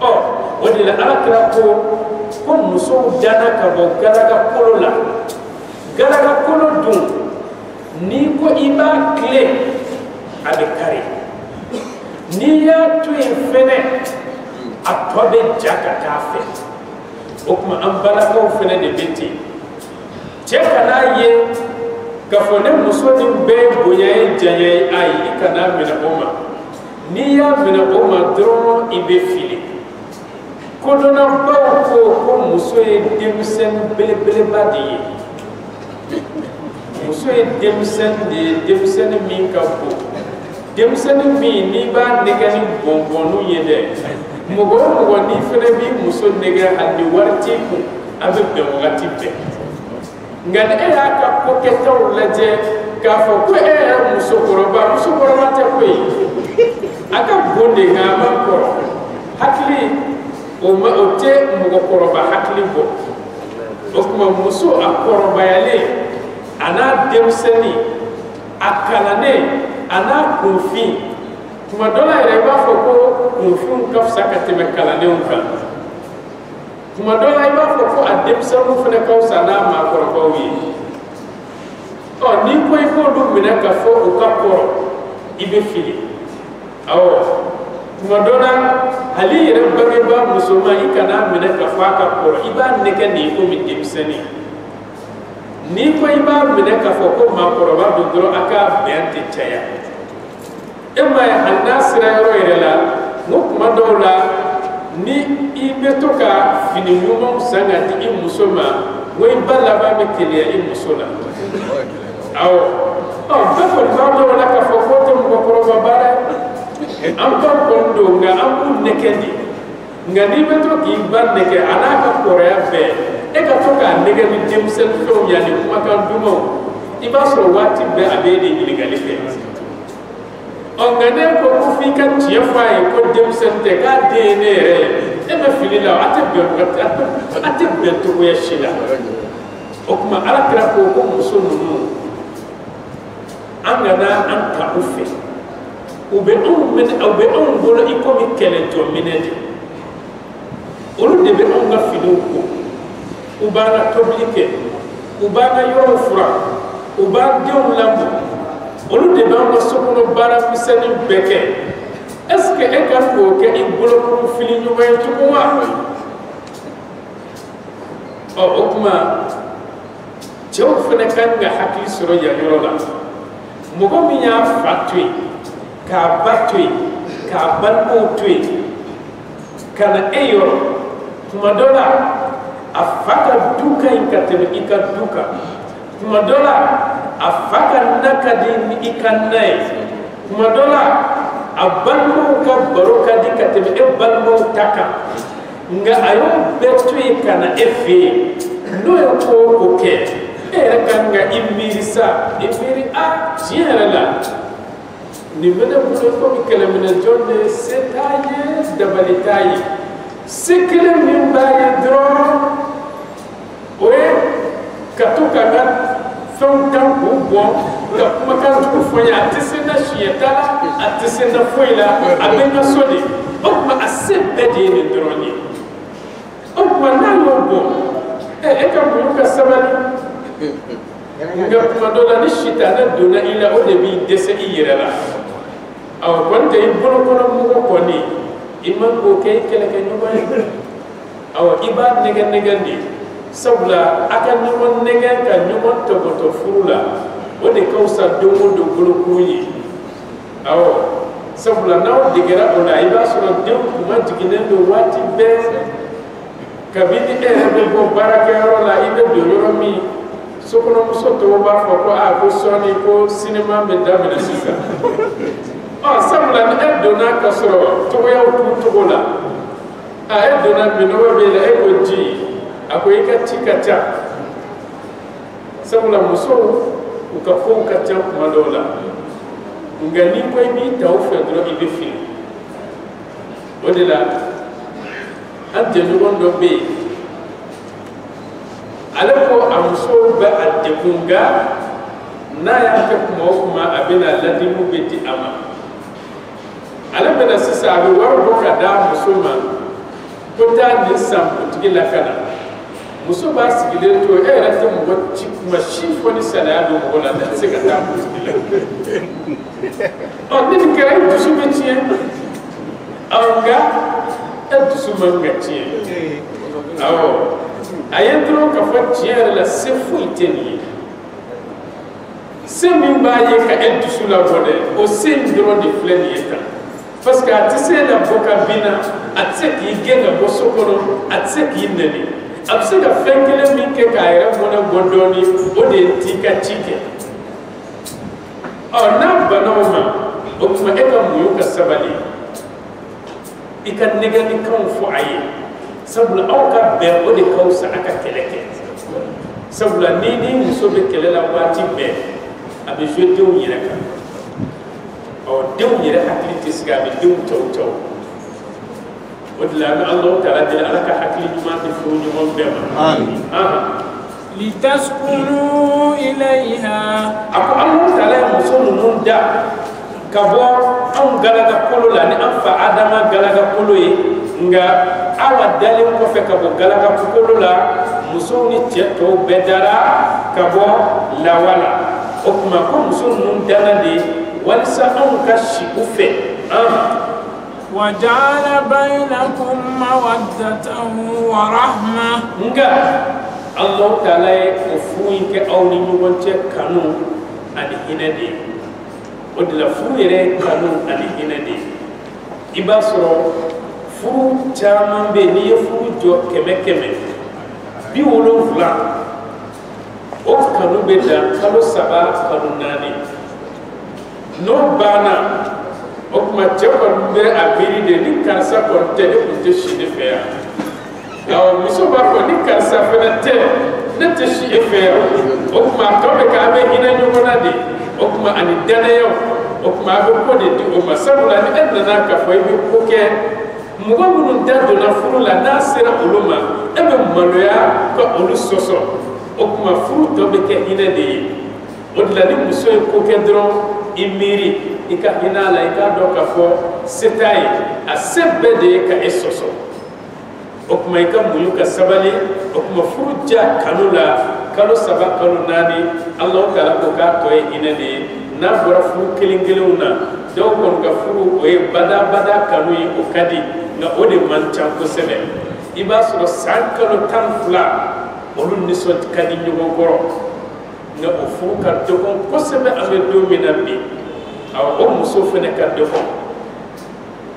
o de la alakra ko muso dana ka bo galaga kolo la galaga kolo dun ni ko iba clé avec carré ni ya tu fene a tobe jaka ta fe o kuma an bala ko fene de beti je kana ye ka fone muso ni be bonya jaye ai kana mina oma ni ya mina oma dron ibe fili ko dona ba ko muso e demsen bele ba de muso e demsen min ka ko demsen min ni ba negani bonbonu yede mugo ni fene bi muso nega handi warti ko abe be wakati be ngal e aka ko ke taw laje ka fo ko e muso koroba ta ko yi aka bonde ngama ko hakli o ma o te mugo koroba hakli bo o kuma muso akoroba yale ana demseni akalane ana konfi kuma dola ire ba fo ko konfi ka fsaka te me kalane unka kuma dola iba fo ko ademsenu fene ka usana ma koroba wi o ni ko ifo du mina ka fo o ka koro ibe fili awo kuma dola hali ire bage ba musoma ikana mina ka fa ka koro iba neke ni ko mi demseni ni ko iba mina ka fo ko ma koroba do dro aka bente chaya emma ya hanna sira yoro ire la no kuma dola ni ibe to ka fini nyuma sanga di musoma we balla ba me kele musola aw ba ko ba do la ka fo ko to mo ko ba bare am ko kondo nga am ku nekendi nga ni be to ki ban neke anaka korea be e ka to ka nege ni demsel to ya ni kuma kan dumo iba so wati be abedi ni galite on gane ko ku fi kan tie fay ko demsel te ka de ne re e ma fili la ate be to ko yashila o kuma ala kira ko ko musunu angana anta ufe ube on bolo iko mi kele to minedi olu de be on ga fili ko ubana toblike ubana yoro fura uba dew lambu olu de ba ko sokono bara misani beke est-ce que e kan ko ke i bolo ko fili ñu may ci ko wa o kuma cew fene kan nga hakki soro ya yoro la mo ko mi nya fatui ka batui ka banmo tui kana e yoro kuma dola afaka duka ikatebe ikaduka kuma dola afaka nakadi ikanai kuma dola abanmu ka baroka dikatebe e balmo taka nga ayo betu ikana efe no ko oke e rakanga imirisa imiri a tiara ni mena bulo ko mi kala mena jonne setaye dabalitaye sikile min baye dron oye katuka ga fontan ko bon ka kuma kan ko fonya atisena shieta atisena foila abenga sodi o ma asebe de ni droni o ma na yo bon e ka bu ka sabali nga kuma dola ni shitana dona ila o de bi dese iyera aw konte ibolo kono mo ko ni imam ko kay kele kay no bay aw ibad nega sabla akan ni mon nega ka ni mon to furula o de kausa domo do golo kuyi aw sabla naw digera ona iba so de kuma digine do wati be kabidi e bo baraka rola ibe do yoromi sokono muso to ba fo ko a ko soni ko cinema me damina sika sabula ni dona kasoro to ya to gola a dona mi no be la e ko ji akoy ka tikata sabula muso u ka fo ka ta kuma dola ngani ko bi taw fe do ibe fi odela ante no do be alako amuso ba adekunga na ya ka kuma abina ladimu beti ama ala bena sisa abi war boka da musuma kota ni sam tigi la kana muso b'a sigilen to e yɛrɛ tɛ mɔgɔ ci kuma si fɔ ni salaya don mɔgɔ la ne tɛ se ka taa kuntigi la ni nin kɛra e dusu bɛ tiɲɛ nka e dusu man ka tiɲɛ awɔ a ye dɔrɔn ka fɔ tiɲɛ yɛrɛ la se foyi tɛ nin ye se min b'a ye ka e dusu labɔ dɛ o se in dɔrɔn de filɛ nin ye tan parce que a tɛ se la bɔ ka bin na a tɛ se k'i gɛn ka bɔ so kɔnɔ a tɛ se k'i nɛni a bɛ se ka fɛn kelen min kɛ k'a yɛrɛ mɔnɛ bɔ dɔɔni o de ye t'i ka ci kɛ n'a banna o ma o tuma e ka muɲu ka sabali i ka nɛgɛnnikanw fɔ a ye sabula aw ka bɛn o de ka fisa a ka kɛlɛ kɛ sabula ni muso bɛ kɛlɛ la waati bɛɛ a bɛ jouer denw yɛrɛ kan denw yɛrɛ hakili tɛ sigi a bɛ denw cɛw o de la an bɛ Alahu Taala deli Ala ka hakili ɲuman di furu ɲɔgɔn bɛɛ ma litaskunu ilayha a ko Alahu Taala ye muso ninnu da ka bɔ anw galaga kolo la ni an fa Adama galaga kolo ye nka Awa dalen kɔfɛ ka bɔ galaga kolo la musow ni cɛ tɔw bɛɛ dara ka bɔ lawa la o tuma ko muso ninnu dana de walisa anw ka si u fɛ وجعل بينكم مودة ورحمة nga Allah Taala ye o furu in kɛ aw ni ɲɔgɔn cɛ kanu ani hinɛ de ye o de la furu yɛrɛ ye kanu ani hinɛ de ye i b'a sɔrɔ furu caman bɛ yen n'i ye furu jɔ 100 70 o kanu bɛ dan kalo 3 kalo 4 n'o banna o tuma cɛ kɔni bɛ a miiri de ni karisa kɔni tɛ ne tun tɛ si ne fɛ yan muso b'a fɔ ni karisa fana tɛ ne tɛ si e fɛ yan o tuma a tɔ bɛ k'a bɛ hinɛ ɲɔgɔn na de o tuma ani danayaw o tuma a bɛ ko de di o ma sabula ni e nana k'a fɔ i bɛ ko kɛ mɔgɔ minnu da donna furu la n'a sera olu ma e bɛ maloya ka olu sɔsɔ o tuma furu tɔ bɛ kɛ hinɛ de ye o de la ni muso ye ko kɛ dɔrɔn i miiri i ka hinɛ a la i k'a dɔn k'a fɔ se t'a ye a se bɛɛ de ye ka e sɔsɔ o tuma i ka muɲu ka sabali o tuma furu ja kanu la kalo 3 kalo 4 Alahu Taala ko k'a tɔ ye hinɛ de ye n'a bɔra furu kelen-kelenw na dɔw kɔni ka furu o ye bada kanu ye o ka di nka o de man ca kosɛbɛ i b'a sɔrɔ san kalo 12 olu nisɔn ka di ɲɔgɔn kɔrɔ nka o furu ka dɔgɔ kosɛbɛ an bɛ don min na bi o muso fana ka dɔgɔ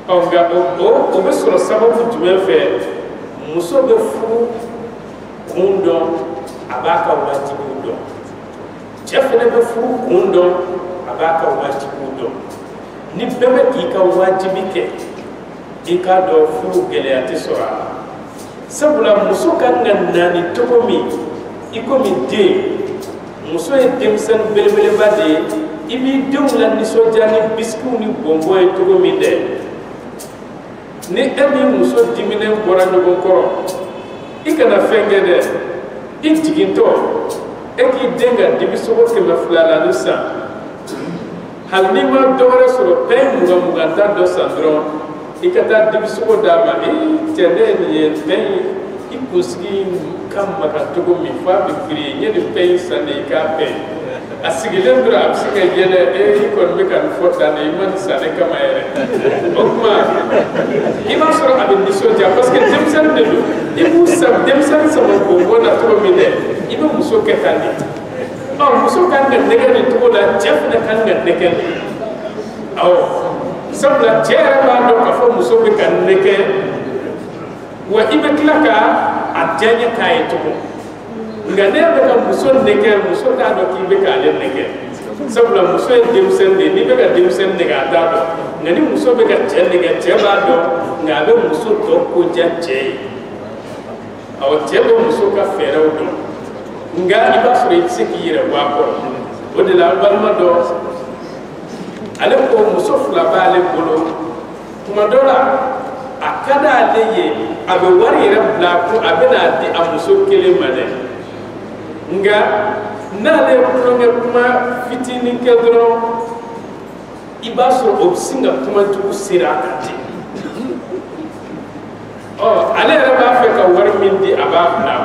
nka o bɛ sɔrɔ sababu jumɛn fɛ muso bɛ furu kun dɔn a b'a ka wajibiw dɔn cɛ fana bɛ furu kun dɔn a b'a ka wajibiw dɔn ni bɛɛ bɛ k'i ka wajibi kɛ i k'a dɔn furu gɛlɛya tɛ sɔrɔ a la sabula muso kan ka naani cogo min i komi den muso ye denmisɛnnin belebeleba de ye i b'i denw la nisɔndiya ni bisikuw ni bɔnbɔn ye cogo min dɛ ni e min muso diminen bɔra ɲɔgɔn kɔrɔ i kana fɛn kɛ dɛ i jigintɔ e k'i den ka dibisogo 200 la ni san hali n'i ma dɔ wɛrɛ sɔrɔ pɛn 20 ta dɔ san dɔrɔn i ka taa dibisogo d'a ma cɛ ne ye nin ye pɛn i kunsigi ka maga cogo min f'a bɛ firi n ye nin pɛn in san de i k'a pɛn a sigilen dɔrɔn a bɛ se ka yɛlɛ i kɔni bɛ ka nin fɔ tan de i ma nin san ne kama yɛrɛ o tuma i b'a sɔrɔ a bɛ nisɔndiya parce que denmisɛnnin de don i b'u sama denmisɛnnin sama bɔnbɔn na cogo min dɛ i bɛ muso kɛ tan de muso kan ka nɛgɛ nin cogo la cɛ fana kan ka nɛgɛ nin sabula cɛ yɛrɛ b'a dɔn k'a fɔ muso bɛ ka nɛgɛ wa i bɛ tila ka a diyaɲɛ k'a ye tugun nka ne bɛ ka muso nɛgɛ muso t'a dɔn k'i bɛ k'ale nɛgɛ sabula muso ye denmisɛnnin de ye n'i bɛ ka denmisɛnnin nɛgɛ a t'a dɔn nka ni muso bɛ ka cɛ nɛgɛ cɛ b'a dɔn nka a bɛ muso tɔ ko diya cɛ ye cɛ bɛ muso ka fɛɛrɛw dɔn nka i b'a sɔrɔ i tɛ se k'i yɛrɛ bɔ a kɔrɔ o de la an balima dɔ ale ko muso 2 b'ale bolo tuma dɔ la a ka d'ale ye a bɛ wari yɛrɛ bila ko a bɛ n'a di a muso 1 ma dɛ nka n'ale ye tulonkɛ kuma fitinin kɛ dɔrɔn i b'a sɔrɔ o bɛ sin ka kuma jugu seri a kan ten oh ale yɛrɛ b'a fɛ ka wari min di a b'a bila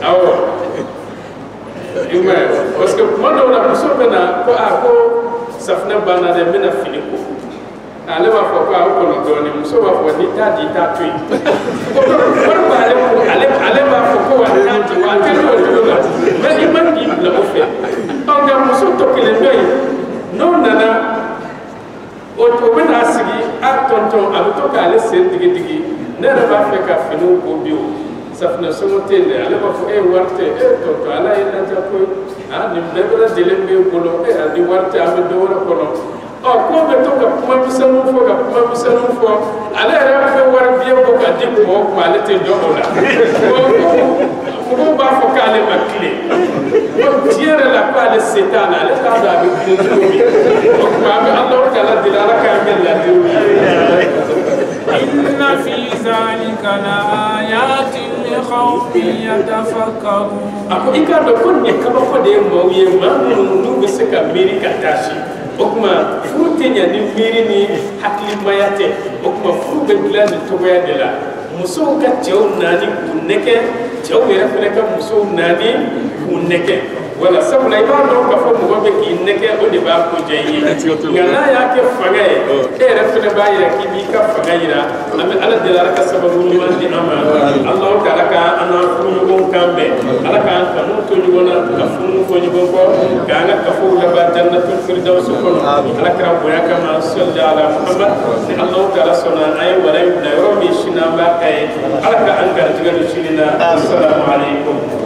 awɔ i m'a ye parce que kuma dɔw la muso bɛ na ko a ko safunɛ banna dɛ n bɛna fini ko ale b'a fɔ ko a kɔnɔ dɔɔnin muso b'a fɔ n'i t'a di i t'a to yen wari b'ale kun ale b'a fɔ ko wa t'a di wa a tɛ n'o cogo la mais i man k'i bila o fɛ nka muso tɔ kelen dɔ in n'o nana o bɛna sigi a tɔntɔn a bɛ to k'ale sen digi ne yɛrɛ b'a fɛ ka finiw ko bi o safunɛ sɔngɔ tɛ yen dɛ ale b'a fɔ e wari tɛ e tɔntɔn ala ye lajɛ ko nin bɛɛ bɛ lajɛlen b'e bolo a ni wari tɛ an bɛ dɔ wɛrɛ kɔnɔ ko bɛ to ka kuma misɛnninw fɔ ka kuma misɛnninw fɔ ale yɛrɛ bɛ wari biɲɛ bɔ ka di mɔgɔw ma ale tɛ dɔn o la mɔgɔw b'a fɔ k'ale ma tile tiɲɛ yɛrɛ la k'ale se t'a la ale t'a dɔn a bɛ tile cogo min o tuma an bɛ Alahu Taala deli ala k'an kɛ ladiriw ye. إن في ذلك لآيات لقوم يتفكرون. Ako i k'a dɔn ko nin kabako de ye maaw ye maa minnu n'u bɛ se ka miiri ka taa si o tuma furu tɛ ɲɛ ni miiri ni hakilimaya tɛ o tuma furu bɛ dilan nin cogoya de la musow ka cɛw naani k'u nɛgɛ cɛw yɛrɛ fana ka musow naani k'u nɛgɛ wala sabula i b'a dɔn k'a fɔ mɔgɔ bɛ k'i nɛgɛ o de b'a ko diya i ye nka n'a y'a kɛ fanga ye e yɛrɛ fana b'a yira k'i b'i ka fanga yira an bɛ ala deli ala ka sababu ɲuman di an ma Alahu Taala ka an n'an furuɲɔgɔnw kan bɛn ala k'an kanu to ɲɔgɔn na ka furu fɔ ɲɔgɔn kɔ k'an ka kafɔw laban jannatul firdawsi kɔnɔ ala kɛra bonya kama salli ala Muhammad ni Alahu Taala sɔnna an ye wara in bila yɔrɔ min sini an b'a k'a ye ala ka an garijɛgɛ don sini na assalamu alaikum.